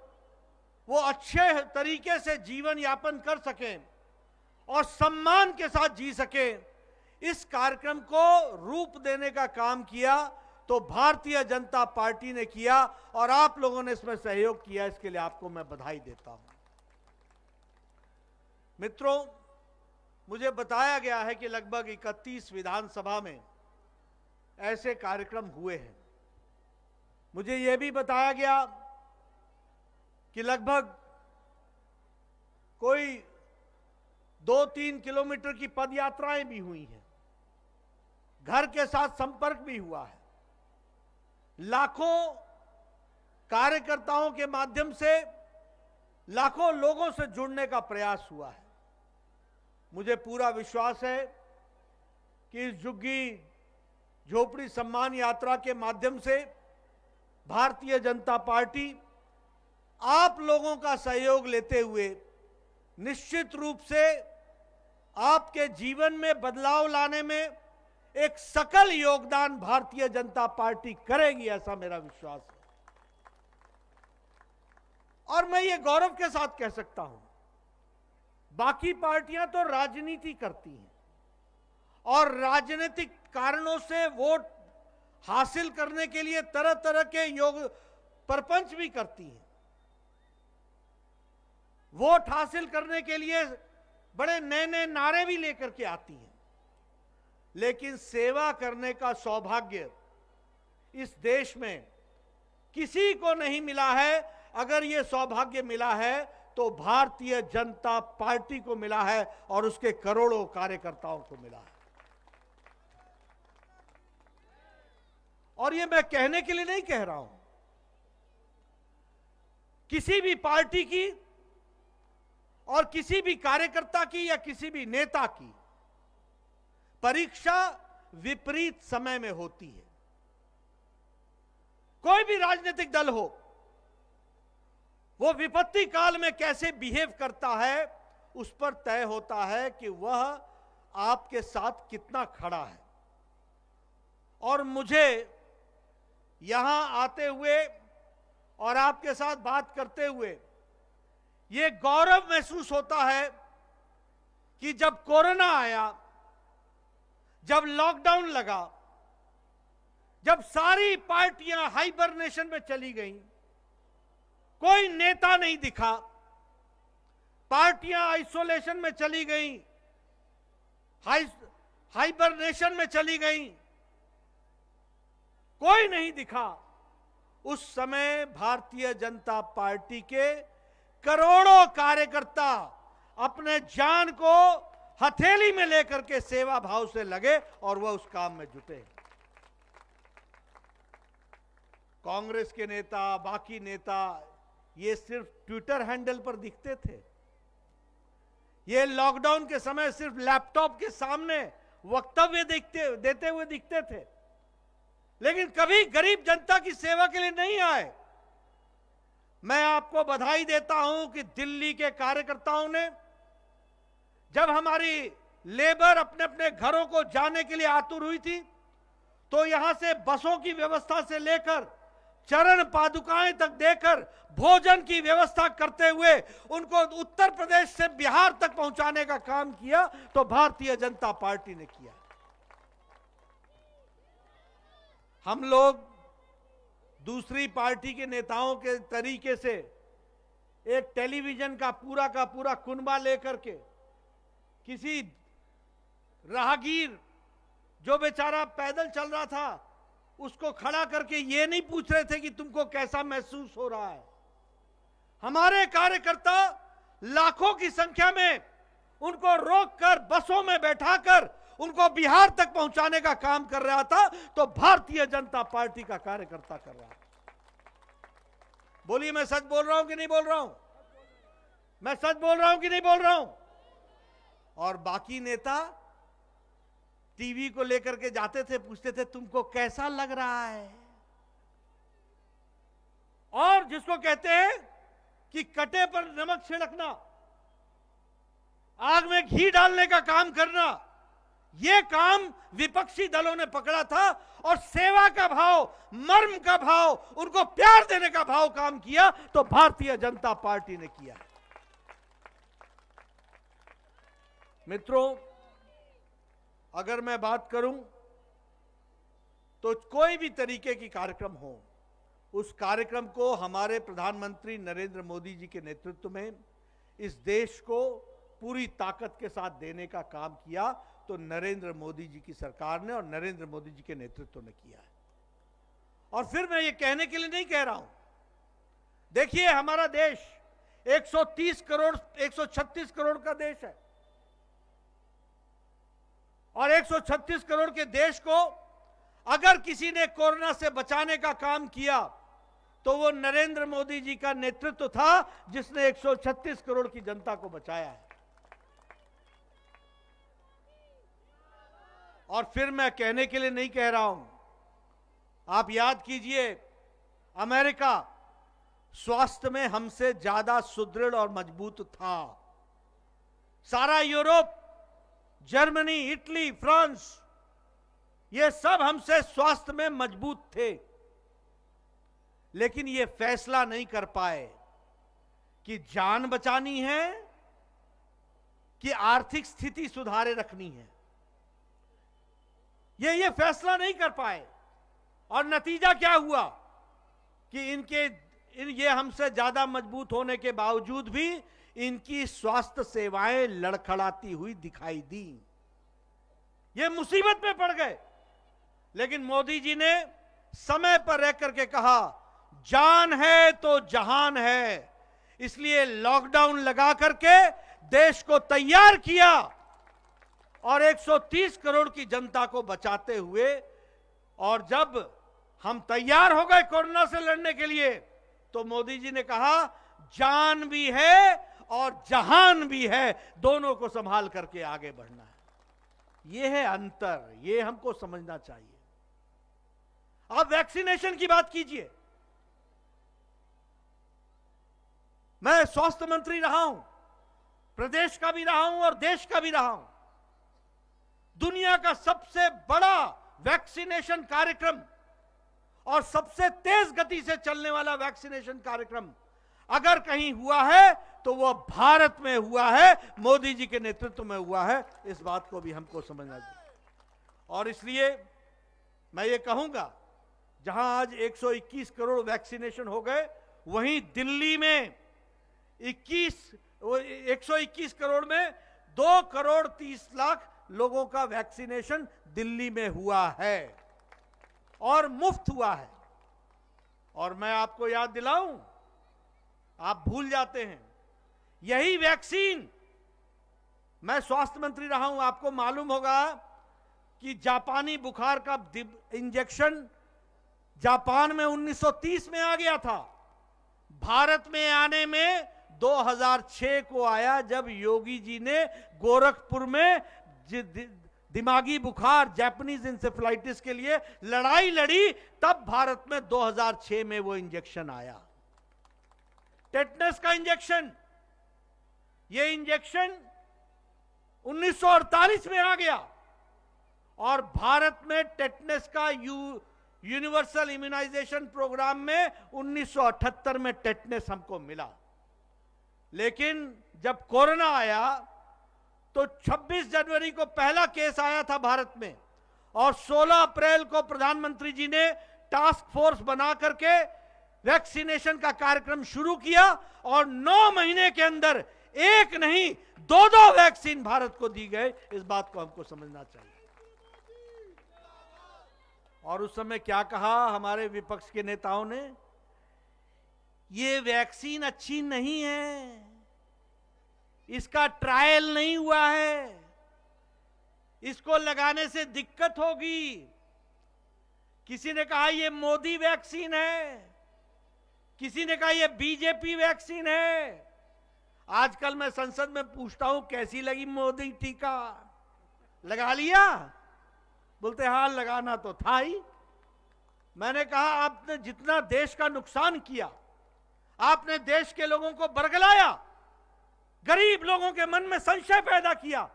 वो अच्छे तरीके से जीवन यापन कर सकें और सम्मान के साथ जी सकें, इस कार्यक्रम को रूप देने का काम किया तो भारतीय जनता पार्टी ने किया और आप लोगों ने इसमें सहयोग किया। इसके लिए आपको मैं बधाई देता हूं। मित्रों, मुझे बताया गया है कि लगभग 31 विधानसभा में ऐसे कार्यक्रम हुए हैं। मुझे यह भी बताया गया कि लगभग कोई 2-3 किलोमीटर की पद यात्राएं भी हुई हैं, घर के साथ संपर्क भी हुआ है, लाखों कार्यकर्ताओं के माध्यम से लाखों लोगों से जुड़ने का प्रयास हुआ है। मुझे पूरा विश्वास है कि इस झुग्गी झोपड़ी सम्मान यात्रा के माध्यम से भारतीय जनता पार्टी आप लोगों का सहयोग लेते हुए निश्चित रूप से आपके जीवन में बदलाव लाने में एक सकल योगदान भारतीय जनता पार्टी करेगी, ऐसा मेरा विश्वास है। और मैं ये गौरव के साथ कह सकता हूं, बाकी पार्टियां तो राजनीति करती हैं और राजनीतिक कारणों से वोट हासिल करने के लिए तरह तरह के योग प्रपंच भी करती हैं, वोट हासिल करने के लिए बड़े नए नए नारे भी लेकर के आती हैं, लेकिन सेवा करने का सौभाग्य इस देश में किसी को नहीं मिला है। अगर ये सौभाग्य मिला है तो भारतीय जनता पार्टी को मिला है और उसके करोड़ों कार्यकर्ताओं को मिला है। और ये मैं कहने के लिए नहीं कह रहा हूं, किसी भी पार्टी की और किसी भी कार्यकर्ता की या किसी भी नेता की परीक्षा विपरीत समय में होती है। कोई भी राजनीतिक दल हो, वो विपत्ति काल में कैसे बिहेव करता है उस पर तय होता है कि वह आपके साथ कितना खड़ा है। और मुझे यहां आते हुए और आपके साथ बात करते हुए ये गौरव महसूस होता है कि जब कोरोना आया, जब लॉकडाउन लगा, जब सारी पार्टियां हाइबरनेशन में चली गईं, कोई नेता नहीं दिखा, पार्टियां आइसोलेशन में चली गईं, हाइबरनेशन में चली गईं, कोई नहीं दिखा, उस समय भारतीय जनता पार्टी के करोड़ों कार्यकर्ता अपने जान को हथेली में लेकर के सेवा भाव से लगे और वह उस काम में जुटे। कांग्रेस के नेता, बाकी नेता ये सिर्फ ट्विटर हैंडल पर दिखते थे, ये लॉकडाउन के समय सिर्फ लैपटॉप के सामने वक्तव्य देते हुए दिखते थे, लेकिन कभी गरीब जनता की सेवा के लिए नहीं आए। मैं आपको बधाई देता हूं कि दिल्ली के कार्यकर्ताओं ने जब हमारी लेबर अपने अपने घरों को जाने के लिए आतुर हुई थी, तो यहां से बसों की व्यवस्था से लेकर चरण पादुकाएं तक देकर भोजन की व्यवस्था करते हुए उनको उत्तर प्रदेश से बिहार तक पहुंचाने का काम किया, तो भारतीय जनता पार्टी ने किया। हम लोग दूसरी पार्टी के नेताओं के तरीके से एक टेलीविजन का पूरा कुनबा लेकर के किसी राहगीर जो बेचारा पैदल चल रहा था उसको खड़ा करके ये नहीं पूछ रहे थे कि तुमको कैसा महसूस हो रहा है। हमारे कार्यकर्ता लाखों की संख्या में उनको रोककर बसों में बैठाकर उनको बिहार तक पहुंचाने का काम कर रहा था, तो भारतीय जनता पार्टी का कार्यकर्ता कर रहा है। बोलिए, मैं सच बोल रहा हूं कि नहीं बोल रहा हूं? मैं सच बोल रहा हूं कि नहीं बोल रहा हूं? और बाकी नेता टीवी को लेकर के जाते थे, पूछते थे तुमको कैसा लग रहा है, और जिसको कहते हैं कि कटे पर नमक छिड़कना, आग में घी डालने का काम करना, यह काम विपक्षी दलों ने पकड़ा था और सेवा का भाव, मर्म का भाव, उनको प्यार देने का भाव काम किया तो भारतीय जनता पार्टी ने किया। मित्रों, अगर मैं बात करूं तो कोई भी तरीके की कार्यक्रम हो, उस कार्यक्रम को हमारे प्रधानमंत्री नरेंद्र मोदी जी के नेतृत्व में इस देश को पूरी ताकत के साथ देने का काम किया तो नरेंद्र मोदी जी की सरकार ने और नरेंद्र मोदी जी के नेतृत्व ने किया है। और फिर मैं ये कहने के लिए नहीं कह रहा हूं, देखिए हमारा देश 130 करोड़ 136 करोड़ का देश है और 136 करोड़ के देश को अगर किसी ने कोरोना से बचाने का काम किया तो वो नरेंद्र मोदी जी का नेतृत्व था जिसने 136 करोड़ की जनता को बचाया है। और फिर मैं कहने के लिए नहीं कह रहा हूं, आप याद कीजिए अमेरिका स्वास्थ्य में हमसे ज्यादा सुदृढ़ और मजबूत था। सारा यूरोप, जर्मनी, इटली, फ्रांस, ये सब हमसे स्वास्थ्य में मजबूत थे, लेकिन ये फैसला नहीं कर पाए कि जान बचानी है कि आर्थिक स्थिति सुधारे रखनी है। ये फैसला नहीं कर पाए और नतीजा क्या हुआ कि ये हमसे ज्यादा मजबूत होने के बावजूद भी इनकी स्वास्थ्य सेवाएं लड़खड़ाती हुई दिखाई दी। ये मुसीबत में पड़ गए, लेकिन मोदी जी ने समय पर रह करके कहा जान है तो जहान है, इसलिए लॉकडाउन लगा करके देश को तैयार किया और 130 करोड़ की जनता को बचाते हुए। और जब हम तैयार हो गए कोरोना से लड़ने के लिए तो मोदी जी ने कहा जान भी है और जहान भी है, दोनों को संभाल करके आगे बढ़ना है। यह है अंतर, यह हमको समझना चाहिए। आप वैक्सीनेशन की बात कीजिए, मैं स्वास्थ्य मंत्री रहा हूं, प्रदेश का भी रहा हूं और देश का भी रहा हूं। दुनिया का सबसे बड़ा वैक्सीनेशन कार्यक्रम और सबसे तेज गति से चलने वाला वैक्सीनेशन कार्यक्रम अगर कहीं हुआ है तो वह भारत में हुआ है, मोदी जी के नेतृत्व में हुआ है। इस बात को भी हमको समझना चाहिए। और इसलिए मैं ये कहूंगा, जहां आज 121 करोड़ वैक्सीनेशन हो गए, वहीं दिल्ली में 121 करोड़ में 2 करोड़ 30 लाख लोगों का वैक्सीनेशन दिल्ली में हुआ है और मुफ्त हुआ है। और मैं आपको याद दिलाऊं, आप भूल जाते हैं, यही वैक्सीन, मैं स्वास्थ्य मंत्री रहा हूं, आपको मालूम होगा कि जापानी बुखार का इंजेक्शन जापान में 1930 में आ गया था, भारत में आने में 2006 को आया, जब योगी जी ने गोरखपुर में दिमागी बुखार, जापानीज इंसेफेलाइटिस के लिए लड़ाई लड़ी, तब भारत में 2006 में वो इंजेक्शन आया। टेटनस का इंजेक्शन, ये इंजेक्शन 1948 में आ गया और भारत में टेटनस का यूनिवर्सल इम्यूनाइजेशन प्रोग्राम में 1978 में टेटनस हमको मिला। लेकिन जब कोरोना आया तो 26 जनवरी को पहला केस आया था भारत में और 16 अप्रैल को प्रधानमंत्री जी ने टास्क फोर्स बना करके वैक्सीनेशन का कार्यक्रम शुरू किया और 9 महीने के अंदर एक नहीं 2 वैक्सीन भारत को दी गए। इस बात को हमको समझना चाहिए। और उस समय क्या कहा हमारे विपक्ष के नेताओं ने, ये वैक्सीन अच्छी नहीं है, इसका ट्रायल नहीं हुआ है, इसको लगाने से दिक्कत होगी। किसी ने कहा ये मोदी वैक्सीन है, किसी ने कहा ये बीजेपी वैक्सीन है। आजकल मैं संसद में पूछता हूं कैसी लगी मोदी टीका, लगा लिया? बोलते हां लगाना तो था ही। मैंने कहा आपने जितना देश का नुकसान किया, आपने देश के लोगों को बरगलाया, गरीब लोगों के मन में संशय पैदा किया।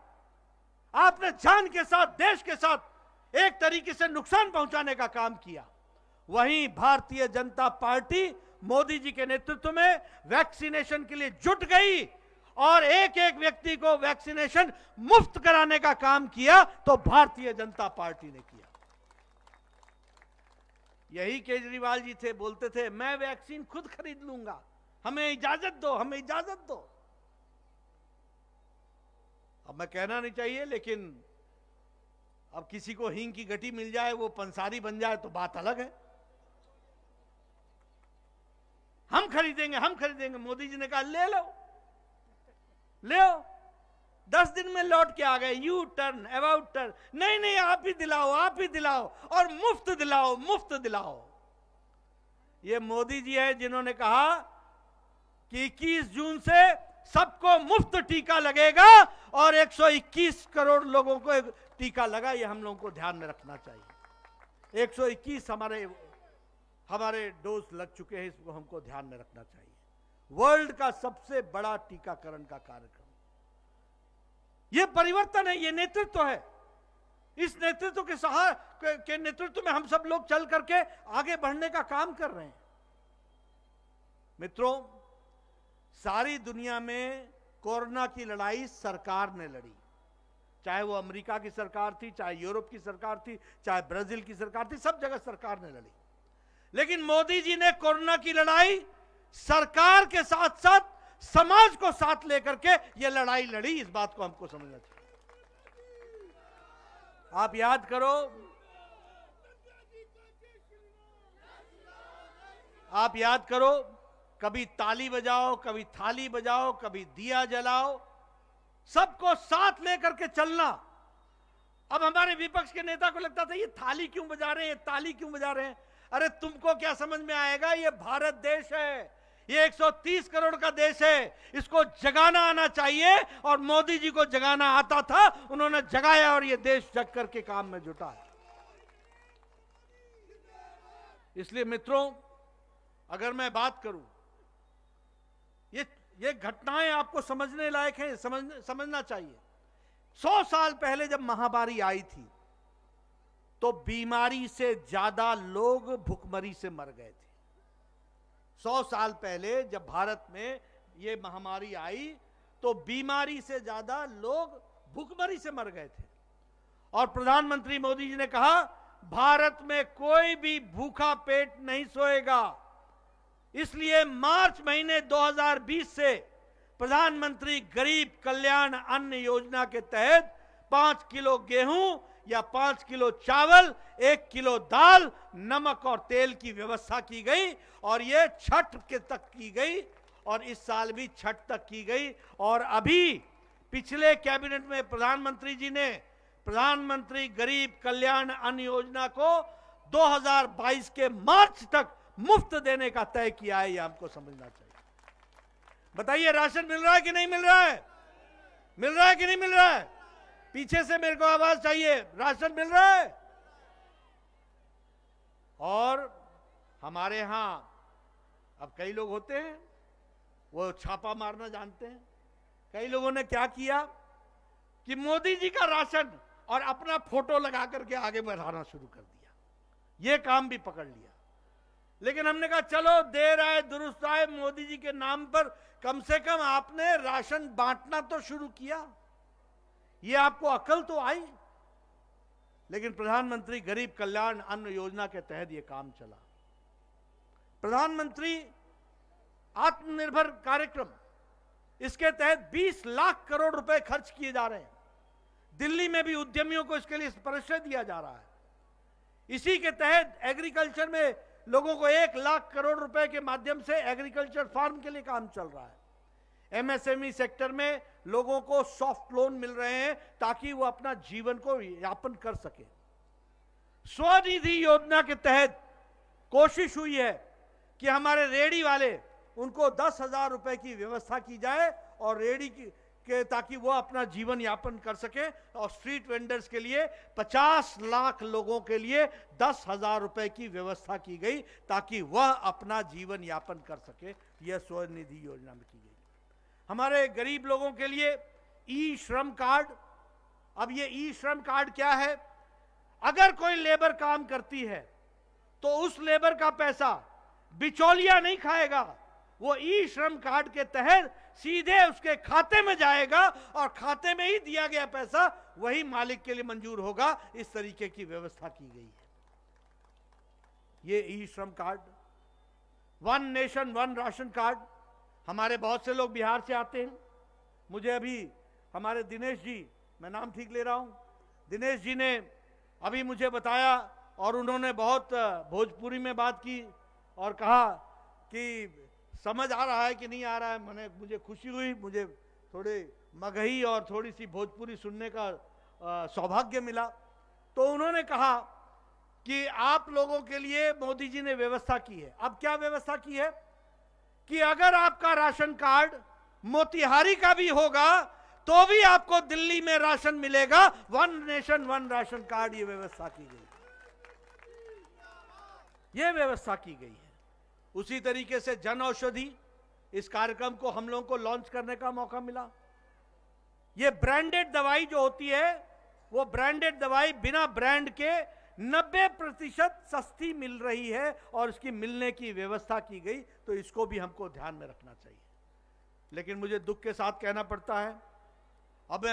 आपने जान के साथ, देश के साथ एक तरीके से नुकसान पहुंचाने का काम किया। वहीं भारतीय जनता पार्टी मोदी जी के नेतृत्व में वैक्सीनेशन के लिए जुट गई और एक एक व्यक्ति को वैक्सीनेशन मुफ्त कराने का काम किया तो भारतीय जनता पार्टी ने किया। यही केजरीवाल जी थे, बोलते थे मैं वैक्सीन खुद खरीद लूंगा, हमें इजाजत दो, हमें इजाजत दो। अब मैं कहना नहीं चाहिए, लेकिन अब किसी को हींग की गटी मिल जाए, वो पंसारी बन जाए तो बात अलग है। हम खरीदेंगे, हम खरीदेंगे। मोदी जी ने कहा ले लो, ले लो। 10 दिन में लौट के आ गए, यू टर्न, अबाउट टर्न, नहीं नहीं आप ही दिलाओ, आप ही दिलाओ, और मुफ्त दिलाओ, मुफ्त दिलाओ। ये मोदी जी है जिन्होंने कहा कि 21 जून से सबको मुफ्त टीका लगेगा और 121 करोड़ लोगों को टीका लगा। ये हम लोगों को ध्यान में रखना चाहिए। 121 हमारे डोज लग चुके हैं, इसको हमको ध्यान में रखना चाहिए। वर्ल्ड का सबसे बड़ा टीकाकरण का कार्यक्रम, यह परिवर्तन है, यह नेतृत्व है। इस नेतृत्व के नेतृत्व में हम सब लोग चल करके आगे बढ़ने का काम कर रहे हैं। मित्रों, सारी दुनिया में कोरोना की लड़ाई सरकार ने लड़ी, चाहे वो अमेरिका की सरकार थी, चाहे यूरोप की सरकार थी, चाहे ब्राजील की सरकार थी, सब जगह सरकार ने लड़ी। लेकिन मोदी जी ने कोरोना की लड़ाई सरकार के साथ साथ समाज को साथ लेकर के ये लड़ाई लड़ी। इस बात को हमको समझना चाहिए। आप याद करो, आप याद करो, कभी ताली बजाओ, कभी थाली बजाओ, कभी दिया जलाओ, सबको साथ लेकर के चलना। अब हमारे विपक्ष के नेता को लगता था ये थाली क्यों बजा रहे हैं, ये ताली क्यों बजा रहे हैं। अरे तुमको क्या समझ में आएगा, ये भारत देश है, ये 130 करोड़ का देश है, इसको जगाना आना चाहिए। और मोदी जी को जगाना आता था, उन्होंने जगाया और ये देश जग करके काम में जुटा है। इसलिए मित्रों, अगर मैं बात करूं, ये घटनाएं आपको समझने लायक हैं, समझना चाहिए। 100 साल पहले जब महामारी आई थी तो बीमारी से ज्यादा लोग भुखमरी से मर गए थे। 100 साल पहले जब भारत में ये महामारी आई तो बीमारी से ज्यादा लोग भुखमरी से मर गए थे। और प्रधानमंत्री मोदी जी ने कहा भारत में कोई भी भूखा पेट नहीं सोएगा। इसलिए मार्च महीने 2020 से प्रधानमंत्री गरीब कल्याण अन्न योजना के तहत 5 किलो गेहूं या 5 किलो चावल, 1 किलो दाल, नमक और तेल की व्यवस्था की गई। और ये छठ के तक की गई और इस साल भी छठ तक की गई। और अभी पिछले कैबिनेट में प्रधानमंत्री जी ने प्रधानमंत्री गरीब कल्याण अन्न योजना को 2022 के मार्च तक मुफ्त देने का तय किया है। यह हमको समझना चाहिए। बताइए, राशन मिल रहा है कि नहीं मिल रहा है? मिल रहा है कि नहीं मिल रहा है? पीछे से मेरे को आवाज चाहिए, राशन मिल रहा है? और हमारे यहां अब कई लोग होते हैं वो छापा मारना जानते हैं। कई लोगों ने क्या किया कि मोदी जी का राशन और अपना फोटो लगा करके आगे बढ़ाना शुरू कर दिया। ये काम भी पकड़ लिया। लेकिन हमने कहा चलो देर आए दुरुस्त आए, मोदी जी के नाम पर कम से कम आपने राशन बांटना तो शुरू किया, ये आपको अकल तो आई। लेकिन प्रधानमंत्री गरीब कल्याण अन्न योजना के तहत यह काम चला। प्रधानमंत्री आत्मनिर्भर कार्यक्रम, इसके तहत 20 लाख करोड़ रुपए खर्च किए जा रहे हैं। दिल्ली में भी उद्यमियों को इसके लिए परिश्रय दिया जा रहा है। इसी के तहत एग्रीकल्चर में लोगों को 1 लाख करोड़ रुपए के माध्यम से एग्रीकल्चर फार्म के लिए काम चल रहा है। एमएसएमई सेक्टर में लोगों को सॉफ्ट लोन मिल रहे हैं ताकि वो अपना जीवन को यापन कर सके। स्वनिधि योजना के तहत कोशिश हुई है कि हमारे रेडी वाले, उनको 10,000 रुपए की व्यवस्था की जाए और रेडी के ताकि वो अपना जीवन यापन कर सके। और स्ट्रीट वेंडर्स के लिए 50 लाख लोगों के लिए 10,000 रुपए की व्यवस्था की गई ताकि वह अपना जीवन यापन कर सके। यह स्वनिधि योजना में की गई। हमारे गरीब लोगों के लिए ई श्रम कार्ड। अब ये ई श्रम कार्ड क्या है? अगर कोई लेबर काम करती है तो उस लेबर का पैसा बिचौलिया नहीं खाएगा, वो ई श्रम कार्ड के तहत सीधे उसके खाते में जाएगा और खाते में ही दिया गया पैसा वही मालिक के लिए मंजूर होगा। इस तरीके की व्यवस्था की गई है। ये ई श्रम card, one nation one ration card. हमारे बहुत से लोग बिहार से आते हैं। मुझे अभी हमारे दिनेश जी, मैं नाम ठीक ले रहा हूं, दिनेश जी ने अभी मुझे बताया और उन्होंने बहुत भोजपुरी में बात की और कहा कि समझ आ रहा है कि नहीं आ रहा है। मुझे खुशी हुई, मुझे थोड़े मगही और थोड़ी सी भोजपुरी सुनने का सौभाग्य मिला। तो उन्होंने कहा कि आप लोगों के लिए मोदी जी ने व्यवस्था की है। अब क्या व्यवस्था की है कि अगर आपका राशन कार्ड मोतिहारी का भी होगा तो भी आपको दिल्ली में राशन मिलेगा। One nation one ration card, ये व्यवस्था की गई, ये व्यवस्था की गई है। उसी तरीके से जन औषधि, इस कार्यक्रम को हम लोगों को लॉन्च करने का मौका मिला। ये ब्रांडेड दवाई जो होती है, वो ब्रांडेड दवाई बिना ब्रांड के 90% सस्ती मिल रही है और इसकी मिलने की व्यवस्था की गई। तो इसको भी हमको ध्यान में रखना चाहिए। लेकिन मुझे दुख के साथ कहना पड़ता है, अब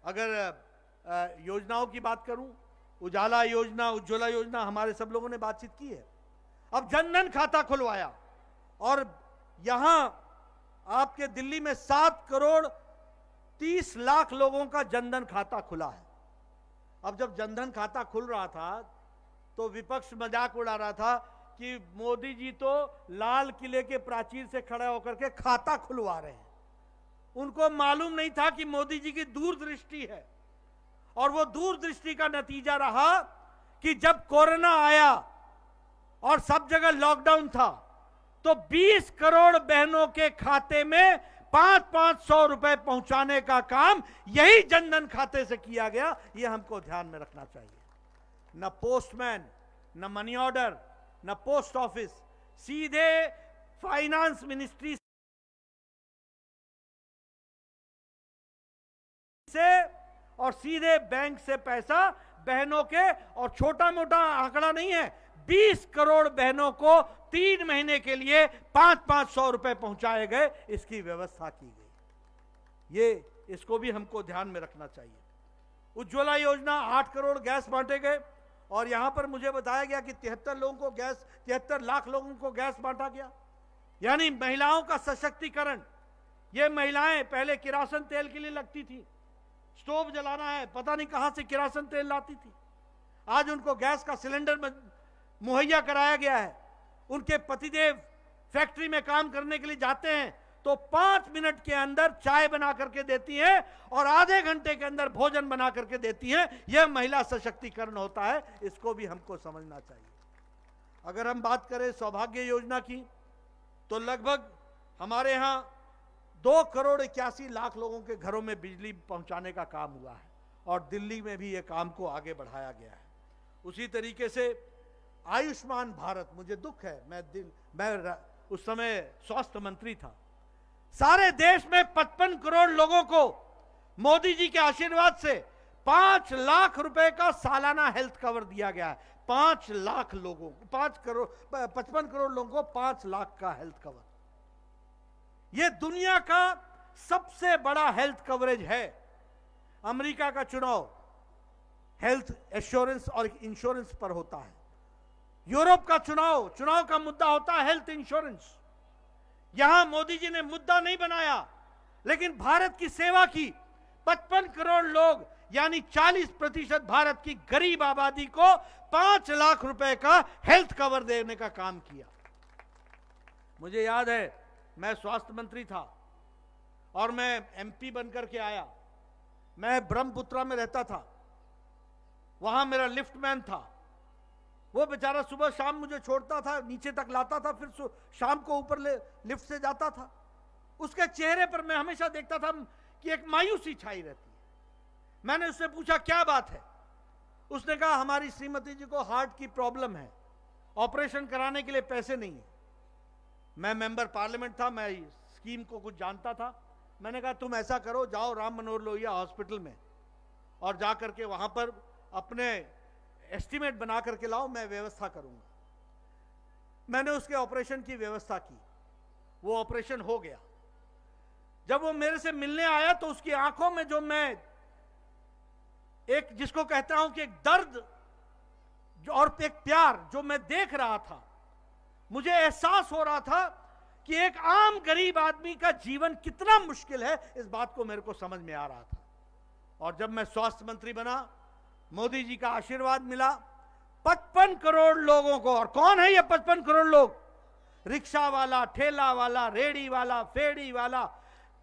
अगर योजनाओं की बात करूं, उजाला योजना, उज्ज्वला योजना, हमारे सब लोगों ने बातचीत की है। अब जनधन खाता खुलवाया और यहां आपके दिल्ली में 7 करोड़ 30 लाख लोगों का जनधन खाता खुला है। अब जब जनधन खाता खुल रहा था तो विपक्ष मजाक उड़ा रहा था कि मोदी जी तो लाल किले के प्राचीर से खड़े होकर के खाता खुलवा रहे हैं। उनको मालूम नहीं था कि मोदी जी की दूरदृष्टि है। और वो दूरदृष्टि का नतीजा रहा कि जब कोरोना आया और सब जगह लॉकडाउन था तो 20 करोड़ बहनों के खाते में 500 रुपए पहुंचाने का काम यही जनधन खाते से किया गया। ये हमको ध्यान में रखना चाहिए। न पोस्टमैन, न मनी ऑर्डर, न पोस्ट ऑफिस, सीधे फाइनेंस मिनिस्ट्री से और सीधे बैंक से पैसा बहनों के, और छोटा मोटा आंकड़ा नहीं है, 20 करोड़ बहनों को 3 महीने के लिए 500 रुपए पहुंचाए गए। इसकी व्यवस्था की गई। ये इसको भी हमको ध्यान में रखना चाहिए। उज्ज्वला योजना, 8 करोड़ गैस बांटे गए और यहां पर मुझे बताया गया कि 73 लाख लोगों को गैस बांटा गया। यानी महिलाओं का सशक्तिकरण। ये महिलाएं पहले किरासन तेल के लिए लगती थी, स्टोव जलाना है, पता नहीं कहां से किरासन तेल लाती थी। आज उनको गैस का सिलेंडर मुहैया कराया गया है। उनके पतिदेव फैक्ट्री में काम करने के लिए जाते हैं तो 5 मिनट के अंदर चाय बना करके देती हैं और आधे घंटे के अंदर भोजन बना करके देती हैं। यह महिला सशक्तिकरण होता है। इसको भी हमको समझना चाहिए। अगर हम बात करें सौभाग्य योजना की तो लगभग हमारे यहां 2 करोड़ 81 लाख लोगों के घरों में बिजली पहुंचाने का काम हुआ है और दिल्ली में भी यह काम को आगे बढ़ाया गया है। उसी तरीके से आयुष्मान भारत, मुझे दुख है, मैं उस समय स्वास्थ्य मंत्री था। सारे देश में 55 करोड़ लोगों को मोदी जी के आशीर्वाद से 5 लाख रुपए का सालाना हेल्थ कवर दिया गया है। 5 लाख लोगों को, 55 करोड़ लोगों को 5 लाख का हेल्थ कवर। यह दुनिया का सबसे बड़ा हेल्थ कवरेज है। अमेरिका का चुनाव हेल्थ एश्योरेंस और इंश्योरेंस पर होता है। यूरोप का चुनाव का मुद्दा होता है हेल्थ इंश्योरेंस। यहां मोदी जी ने मुद्दा नहीं बनाया लेकिन भारत की सेवा की। 55 करोड़ लोग यानी 40% भारत की गरीब आबादी को 5 लाख रुपए का हेल्थ कवर देने का काम किया। मुझे याद है मैं स्वास्थ्य मंत्री था और मैं एमपी बनकर के आया। मैं ब्रह्मपुत्रा में रहता था, वहां मेरा लिफ्टमैन था। वो बेचारा सुबह शाम मुझे छोड़ता था, नीचे तक लाता था, फिर शाम को ऊपर लिफ्ट से जाता था। उसके चेहरे पर मैं हमेशा देखता था कि एक मायूसी छाई रहती है। मैंने उससे पूछा क्या बात है। उसने कहा हमारी श्रीमती जी को हार्ट की प्रॉब्लम है, ऑपरेशन कराने के लिए पैसे नहीं है। मैं मेंबर पार्लियामेंट था, मैं स्कीम को कुछ जानता था। मैंने कहा तुम ऐसा करो, जाओ राम मनोहर लोहिया हॉस्पिटल में और जा करके वहां पर अपने एस्टीमेट बना करके लाओ, मैं व्यवस्था करूंगा। मैंने उसके ऑपरेशन की व्यवस्था की, वो ऑपरेशन हो गया। जब वो मेरे से मिलने आया तो उसकी आंखों में जो मैं एक जिसको कहता हूं कि एक दर्द और एक प्यार जो मैं देख रहा था, मुझे एहसास हो रहा था कि एक आम गरीब आदमी का जीवन कितना मुश्किल है, इस बात को मेरे को समझ में आ रहा था। और जब मैं स्वास्थ्य मंत्री बना, मोदी जी का आशीर्वाद मिला, 55 करोड़ लोगों को, और कौन है ये 55 करोड़ लोग? रिक्शा वाला, ठेला वाला, रेडी वाला, फेड़ी वाला,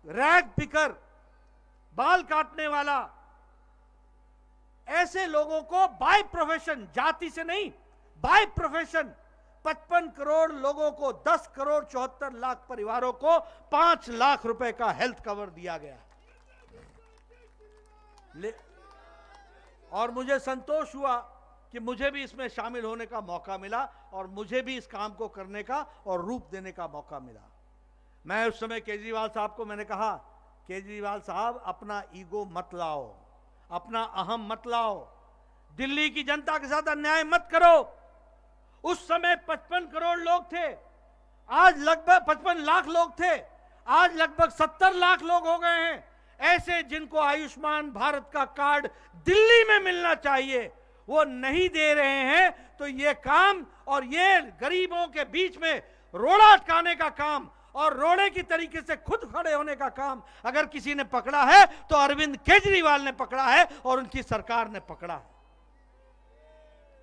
रैग पिकर, बाल काटने वाला, ऐसे लोगों को बाय प्रोफेशन, जाति से नहीं, बाय प्रोफेशन 55 करोड़ लोगों को, 10 करोड़ 74 लाख परिवारों को 5 लाख रुपए का हेल्थ कवर दिया गया। और मुझे संतोष हुआ कि मुझे भी इसमें शामिल होने का मौका मिला और मुझे भी इस काम को करने का और रूप देने का मौका मिला। मैं उस समय केजरीवाल साहब को मैंने कहा, केजरीवाल साहब अपना ईगो मत लाओ, अपना अहम मत लाओ, दिल्ली की जनता के साथ अन्याय मत करो। उस समय 55 करोड़ लोग थे, आज लगभग 55 लाख लोग थे, आज लगभग 70 लाख लोग हो गए हैं ऐसे जिनको आयुष्मान भारत का कार्ड दिल्ली में मिलना चाहिए, वो नहीं दे रहे हैं। तो ये काम और ये गरीबों के बीच में रोड़ा अटकाने का काम और रोड़े की तरीके से खुद खड़े होने का काम अगर किसी ने पकड़ा है तो अरविंद केजरीवाल ने पकड़ा है और उनकी सरकार ने पकड़ा है।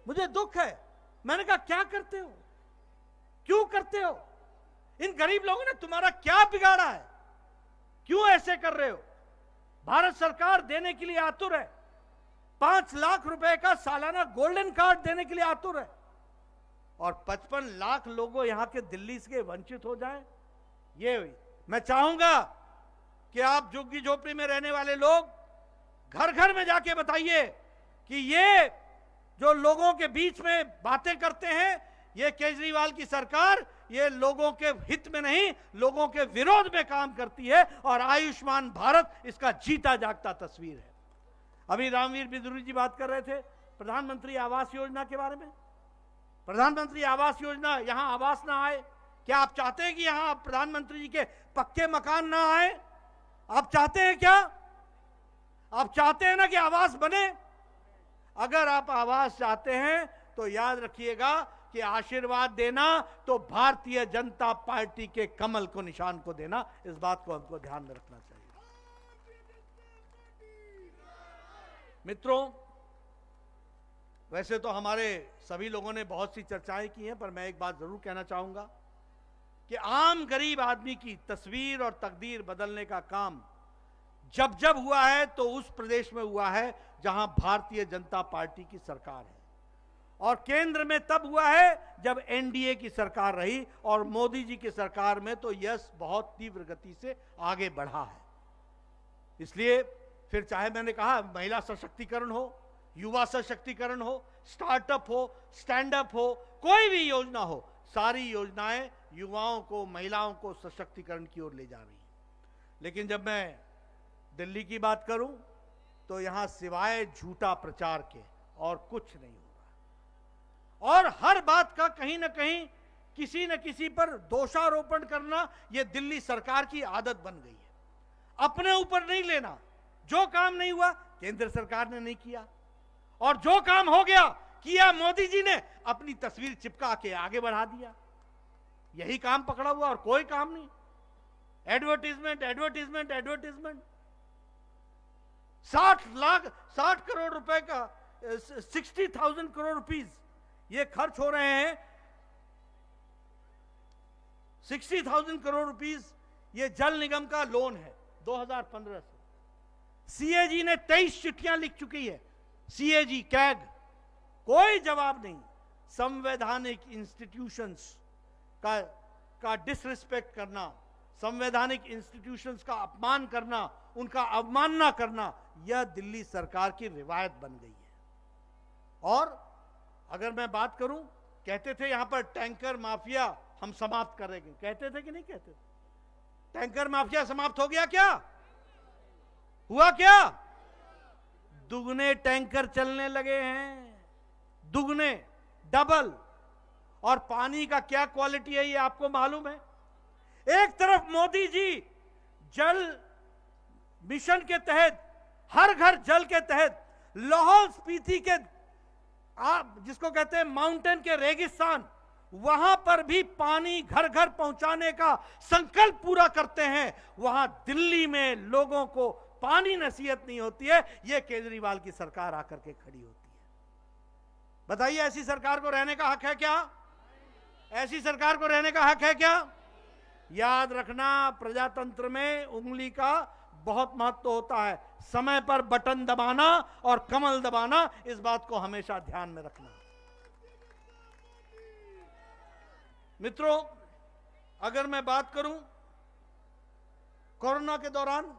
मुझे दुख है। मैंने कहा क्या करते हो, क्यों करते हो? इन गरीब लोगों ने तुम्हारा क्या बिगाड़ा है, क्यों ऐसे कर रहे हो? भारत सरकार देने के लिए आतुर है, 5 लाख रुपए का सालाना गोल्डन कार्ड देने के लिए आतुर है, और 55 लाख लोगों यहां के दिल्ली से वंचित हो जाए। ये मैं चाहूंगा कि आप झुग्गी झोपड़ी में रहने वाले लोग घर घर में जाके बताइए कि ये जो लोगों के बीच में बातें करते हैं, ये केजरीवाल की सरकार ये लोगों के हित में नहीं, लोगों के विरोध में काम करती है, और आयुष्मान भारत इसका जीता जागता तस्वीर है। अभी रामवीर बिदुरी जी बात कर रहे थे प्रधानमंत्री आवास योजना के बारे में। प्रधानमंत्री आवास योजना, यहां आवास ना आए, क्या आप चाहते हैं कि यहां प्रधानमंत्री जी के पक्के मकान ना आए? आप चाहते हैं क्या? आप चाहते हैं ना कि आवास बने? अगर आप आवास चाहते हैं तो याद रखिएगा कि आशीर्वाद देना तो भारतीय जनता पार्टी के कमल को, निशान को देना। इस बात को हमको ध्यान में रखना चाहिए। मित्रों, वैसे तो हमारे सभी लोगों ने बहुत सी चर्चाएं की हैं, पर मैं एक बात जरूर कहना चाहूंगा कि आम गरीब आदमी की तस्वीर और तकदीर बदलने का काम जब जब हुआ है तो उस प्रदेश में हुआ है जहां भारतीय जनता पार्टी की सरकार है, और केंद्र में तब हुआ है जब एनडीए की सरकार रही, और मोदी जी की सरकार में तो यश बहुत तीव्र गति से आगे बढ़ा है। इसलिए फिर चाहे मैंने कहा महिला सशक्तिकरण हो, युवा सशक्तिकरण हो, स्टार्टअप हो, स्टैंड अप हो, कोई भी योजना हो, सारी योजनाएं युवाओं को, महिलाओं को सशक्तिकरण की ओर ले जा रही हैं। लेकिन जब मैं दिल्ली की बात करूं तो यहां सिवाय झूठा प्रचार के और कुछ नहीं हो रहा, और हर बात का कहीं ना कहीं किसी न किसी पर दोषारोपण करना यह दिल्ली सरकार की आदत बन गई है। अपने ऊपर नहीं लेना, जो काम नहीं हुआ केंद्र सरकार ने नहीं किया, और जो काम हो गया किया मोदी जी ने, अपनी तस्वीर चिपका के आगे बढ़ा दिया। यही काम पकड़ा हुआ और कोई काम नहीं। Advertisement, advertisement, advertisement. 60 करोड़ रुपए का 60,000 करोड़ रुपीस ये खर्च हो रहे हैं। 60,000 करोड़ रुपीस ये जल निगम का लोन है 2015 से। सीएजी ने 23 चिट्ठियां लिख चुकी है, सीएजी, कैग, कोई जवाब नहीं। संवैधानिक इंस्टीट्यूशंस का डिसरिस्पेक्ट करना, संवैधानिक इंस्टीट्यूशंस का अपमान करना, उनका अवमानना करना, यह दिल्ली सरकार की रिवायत बन गई है। और अगर मैं बात करूं, कहते थे यहां पर टैंकर माफिया हम समाप्त करेंगे, कहते थे कि नहीं कहते थे? टैंकर माफिया समाप्त हो गया क्या? हुआ क्या? दुगने टैंकर चलने लगे हैं, दुगने, डबल। और पानी का क्या क्वालिटी है ये आपको मालूम है। एक तरफ मोदी जी जल मिशन के तहत, हर घर जल के तहत लाहौल स्पीति के जिसको कहते हैं माउंटेन के रेगिस्तान, वहां पर भी पानी घर घर पहुंचाने का संकल्प पूरा करते हैं। वहां दिल्ली में लोगों को पानी नसीहत नहीं होती है, यह केजरीवाल की सरकार आकर के खड़ी होती है। बताइए, ऐसी सरकार को रहने का हक है क्या? ऐसी सरकार को रहने का हक है क्या? याद रखना, प्रजातंत्र में उंगली का बहुत महत्व होता है। समय पर बटन दबाना और कमल दबाना, इस बात को हमेशा ध्यान में रखना। मित्रों, अगर मैं बात करूं कोरोना के दौरान,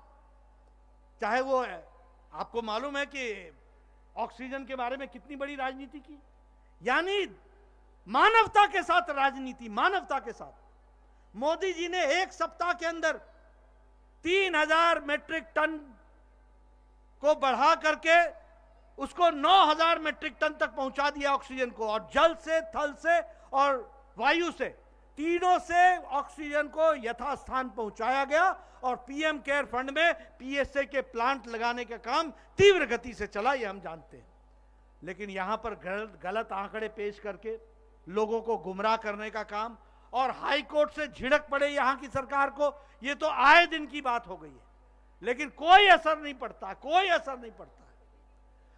चाहे वो है, आपको मालूम है कि ऑक्सीजन के बारे में कितनी बड़ी राजनीति की, यानी मानवता के साथ राजनीति, मानवता के साथ। मोदी जी ने एक सप्ताह के अंदर 3000 मेट्रिक टन को बढ़ा करके उसको 9000 मेट्रिक टन तक पहुंचा दिया ऑक्सीजन को। और जल से, थल से और वायु से, तीनों से ऑक्सीजन को यथास्थान पहुंचाया गया। और पीएम केयर फंड में पीएसए के प्लांट लगाने का काम तीव्र गति से चला, ये हम जानते हैं। लेकिन यहां पर गलत आंकड़े पेश करके लोगों को गुमराह करने का काम, और हाई कोर्ट से झिड़क पड़े यहां की सरकार को, ये तो आए दिन की बात हो गई है। लेकिन कोई असर नहीं पड़ता, कोई असर नहीं पड़ता।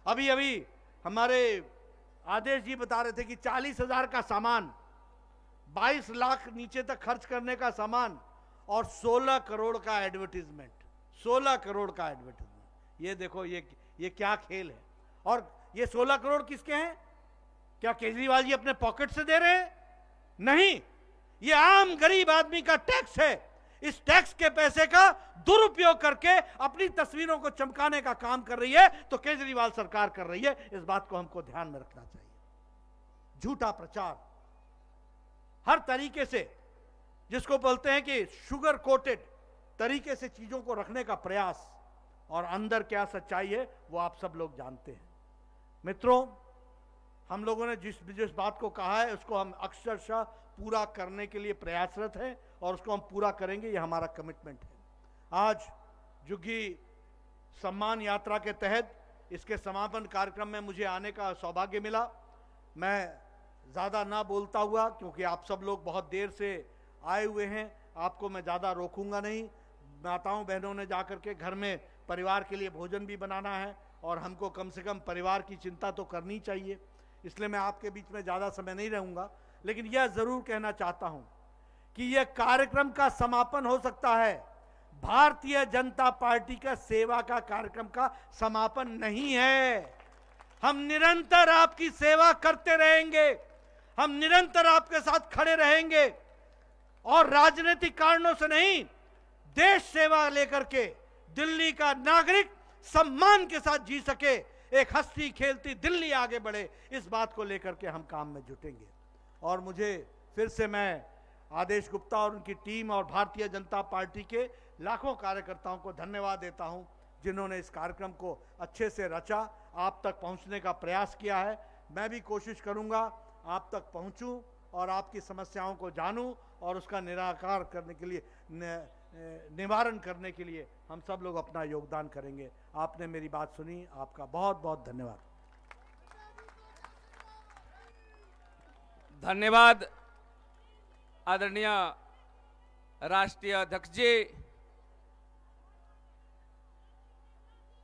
अभी अभी हमारे आदेश जी बता रहे थे कि 40,000 का सामान, 22 लाख नीचे तक खर्च करने का सामान और 16 करोड़ का एडवर्टीजमेंट, 16 करोड़ का एडवर्टीजमेंट। ये देखो, ये क्या खेल है। और ये 16 करोड़ किसके हैं? क्या केजरीवाल जी अपने पॉकेट से दे रहे हैं? नहीं, ये आम गरीब आदमी का टैक्स है। इस टैक्स के पैसे का दुरुपयोग करके अपनी तस्वीरों को चमकाने का काम कर रही है, तो केजरीवाल सरकार कर रही है। इस बात को हमको ध्यान में रखना चाहिए। झूठा प्रचार, हर तरीके से, जिसको बोलते हैं कि शुगर कोटेड तरीके से चीजों को रखने का प्रयास, और अंदर क्या सच्चाई है वो आप सब लोग जानते हैं। मित्रों, हम लोगों ने जिस बात को कहा है उसको हम अक्षरशः पूरा करने के लिए प्रयासरत हैं, और उसको हम पूरा करेंगे, ये हमारा कमिटमेंट है। आज जुग्गी सम्मान यात्रा के तहत इसके समापन कार्यक्रम में मुझे आने का सौभाग्य मिला। मैं ज़्यादा ना बोलता हुआ, क्योंकि आप सब लोग बहुत देर से आए हुए हैं, आपको मैं ज़्यादा रोकूंगा नहीं। माताओं बहनों ने जाकर के घर में परिवार के लिए भोजन भी बनाना है, और हमको कम से कम परिवार की चिंता तो करनी चाहिए। इसलिए मैं आपके बीच में ज़्यादा समय नहीं रहूँगा, लेकिन यह ज़रूर कहना चाहता हूँ कि यह कार्यक्रम का समापन हो सकता है, भारतीय जनता पार्टी का सेवा का कार्यक्रम का समापन नहीं है। हम निरंतर आपकी सेवा करते रहेंगे, हम निरंतर आपके साथ खड़े रहेंगे, और राजनीतिक कारणों से नहीं, देश सेवा लेकर के दिल्ली का नागरिक सम्मान के साथ जी सके, एक हंसती खेलती दिल्ली आगे बढ़े, इस बात को लेकर के हम काम में जुटेंगे। और मुझे फिर से मैं आदेश गुप्ता और उनकी टीम और भारतीय जनता पार्टी के लाखों कार्यकर्ताओं को धन्यवाद देता हूं, जिन्होंने इस कार्यक्रम को अच्छे से रचा, आप तक पहुंचने का प्रयास किया है। मैं भी कोशिश करूंगा आप तक पहुंचूं और आपकी समस्याओं को जानूं, और उसका निराकार करने के लिए, निवारण करने के लिए हम सब लोग अपना योगदान करेंगे। आपने मेरी बात सुनी, आपका बहुत बहुत धन्यवाद। धन्यवाद आदरणीय राष्ट्रीय अध्यक्ष जी।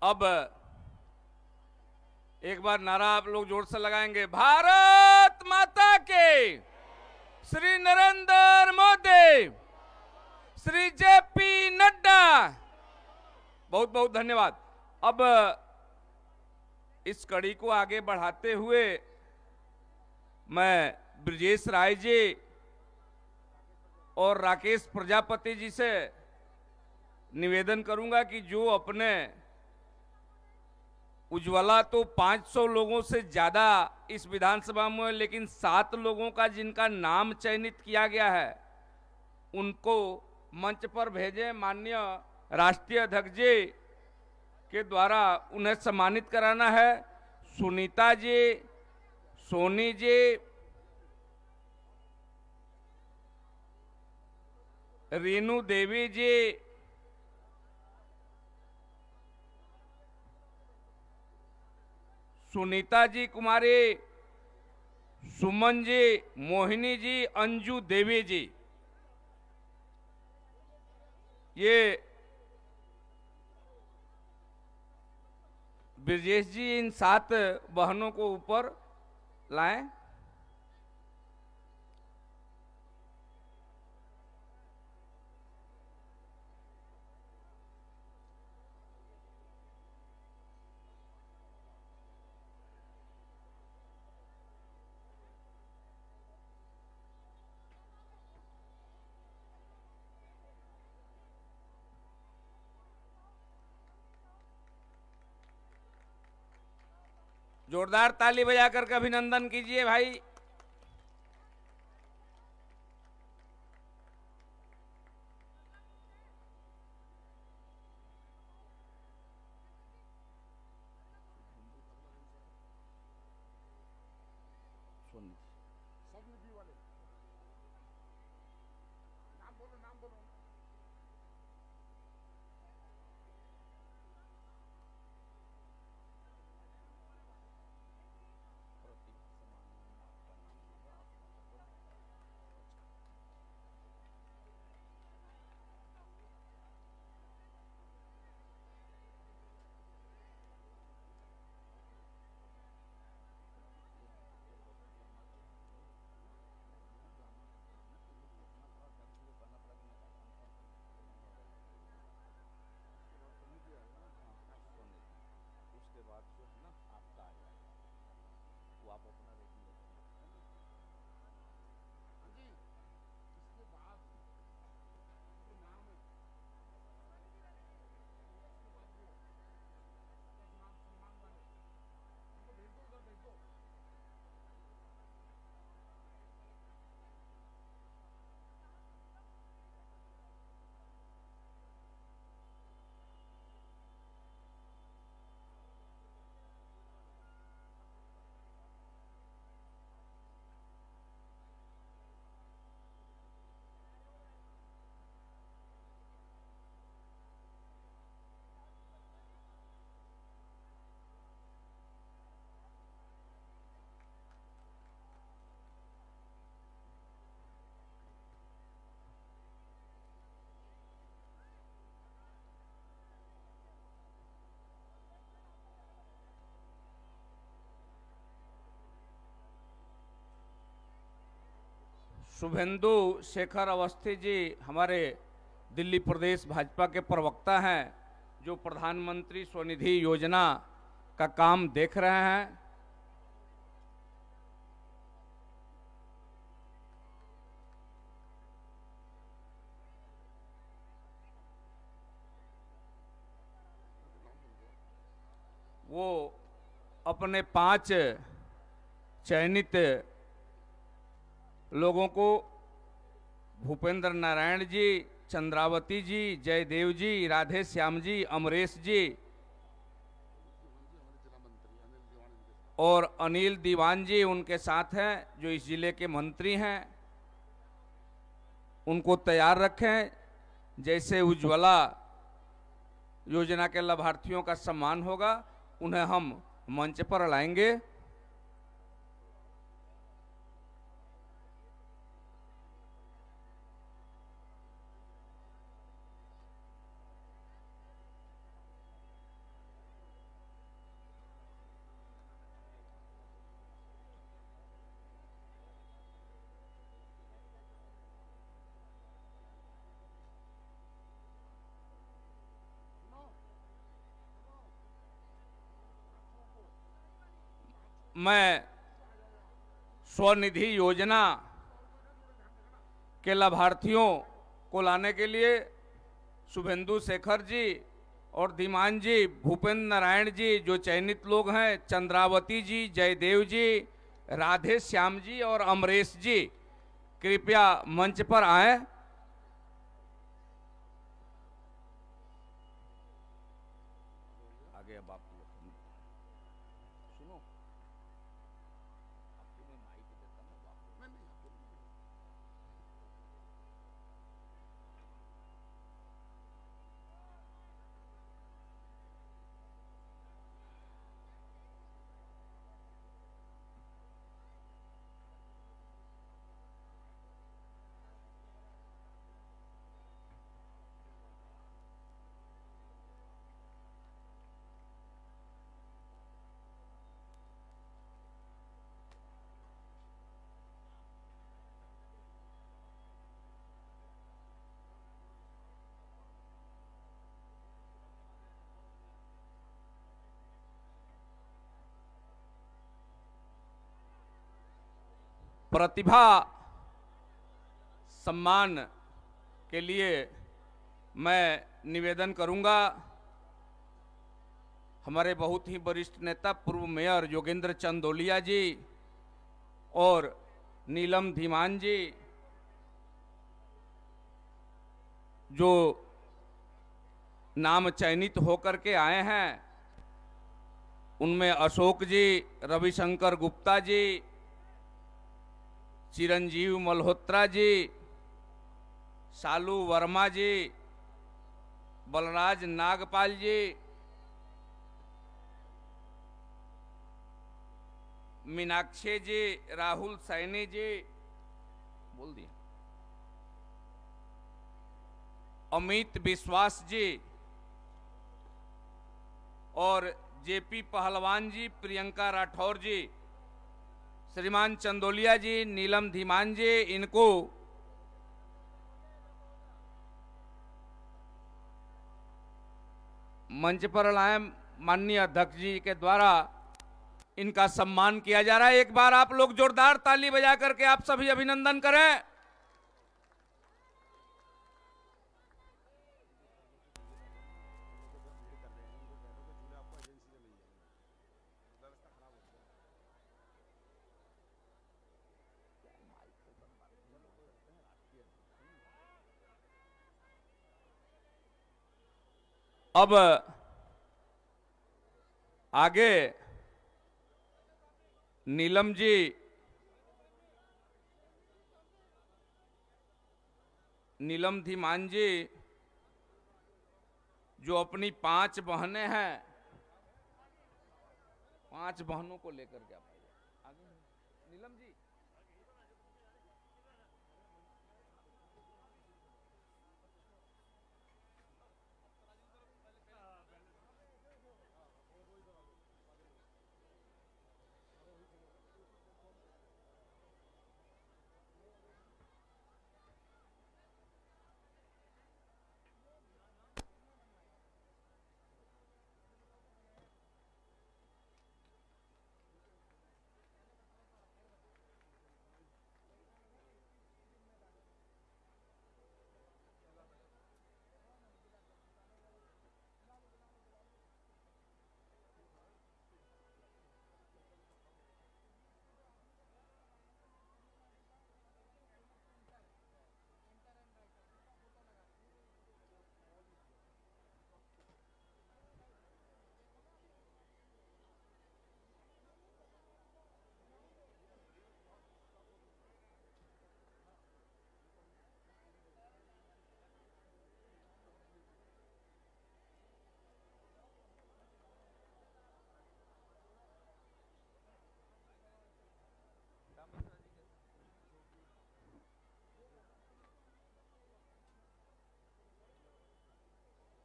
अब एक बार नारा आप लोग जोर से लगाएंगे, भारत माता के, श्री नरेंद्र मोदी, श्री जेपी नड्डा। बहुत बहुत धन्यवाद। अब इस कड़ी को आगे बढ़ाते हुए मैं ब्रजेश राय जी और राकेश प्रजापति जी से निवेदन करूंगा कि जो अपने उज्ज्वला तो 500 लोगों से ज्यादा इस विधानसभा में, लेकिन 7 लोगों का जिनका नाम चयनित किया गया है, उनको मंच पर भेजे माननीय राष्ट्रीय अध्यक्ष जी के द्वारा उन्हें सम्मानित कराना है। सुनीता जी, सोनी जी, रीनू देवी जी, सुनीता जी कुमारी, सुमन जी, मोहिनी जी, अंजू देवी जी, ये ब्रजेश जी इन 7 बहनों को ऊपर लाएं। जोरदार ताली बजाकर के अभिनंदन कीजिए भाई। शुभेंदु शेखर अवस्थी जी हमारे दिल्ली प्रदेश भाजपा के प्रवक्ता हैं, जो प्रधानमंत्री स्वनिधि योजना का काम देख रहे हैं। वो अपने 5 चयनित लोगों को भूपेंद्र नारायण जी, चंद्रावती जी, जयदेव जी, राधे श्याम जी, अमरेश जी और अनिल दीवान जी उनके साथ हैं, जो इस जिले के मंत्री हैं। उनको तैयार रखें। जैसे उज्ज्वला योजना के लाभार्थियों का सम्मान होगा, उन्हें हम मंच पर लाएंगे। मैं स्वनिधि योजना के लाभार्थियों को लाने के लिए शुभेंदु शेखर जी और धीमान जी, भूपेंद्र नारायण जी जो चयनित लोग हैं, चंद्रावती जी, जयदेव जी, राधे श्याम जी और अमरेश जी कृपया मंच पर आएं। सुनो, आपको मैं माइक देता हूँ, प्रतिभा सम्मान के लिए मैं निवेदन करूंगा। हमारे बहुत ही वरिष्ठ नेता पूर्व मेयर योगेंद्र चंदोलिया जी और नीलम धीमान जी, जो नाम चयनित होकर के आए हैं, उनमें अशोक जी, रविशंकर गुप्ता जी, चिरंजीव मल्होत्रा जी, शालू वर्मा जी, बलराज नागपाल जी, मीनाक्षी जी, राहुल सैनी जी, बोल दिया, अमित विश्वास जी और जेपी पहलवान जी, प्रियंका राठौर जी, श्रीमान चंदोलिया जी, नीलम धीमान जी, इनको मंच पर लाए। माननीय अध्यक्ष जी के द्वारा इनका सम्मान किया जा रहा है। एक बार आप लोग जोरदार ताली बजा करके आप सभी अभिनंदन करें। अब आगे नीलम जी, नीलम धीमान जी, जो अपनी 5 बहनें हैं, 5 बहनों को लेकर के आगे नीलम जी।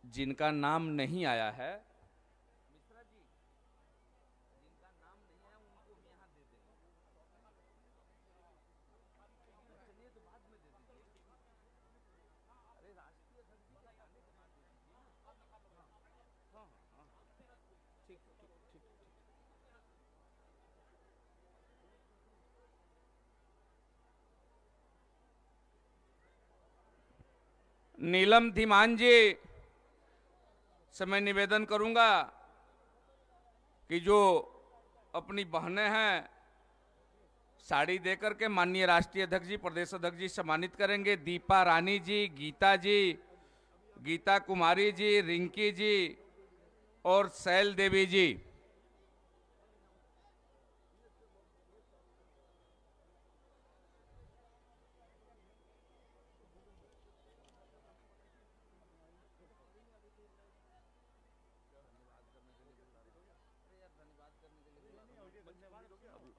जिनका नाम नहीं आया है, मिश्रा जी, जिनका नाम नहीं आया उनको हम यहाँ दे देंगे। चलिए तो बाद में दे दीजिए। अरे राष्ट्रीय अध्यक्ष जी का आने के बाद दे दीजिए। हाँ हाँ ठीक ठीक ठीक। नीलम धीमान जी से मैं निवेदन करूंगा कि जो अपनी बहनें हैं, साड़ी देकर के माननीय राष्ट्रीय अध्यक्ष जी, प्रदेश अध्यक्ष जी सम्मानित करेंगे। दीपा रानी जी, गीता जी, गीता कुमारी जी, रिंकी जी और शैल देवी जी।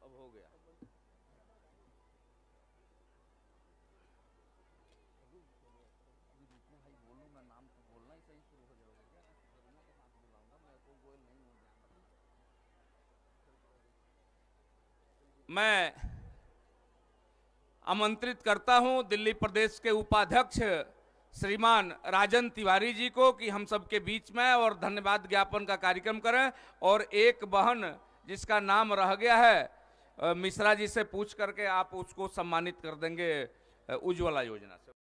अब हो गया। मैं आमंत्रित करता हूं दिल्ली प्रदेश के उपाध्यक्ष श्रीमान राजन तिवारी जी को कि हम सबके बीच में और धन्यवाद ज्ञापन का कार्यक्रम करें, और एक बहन जिसका नाम रह गया है मिश्रा जी से पूछ करके आप उसको सम्मानित कर देंगे उज्ज्वला योजना से।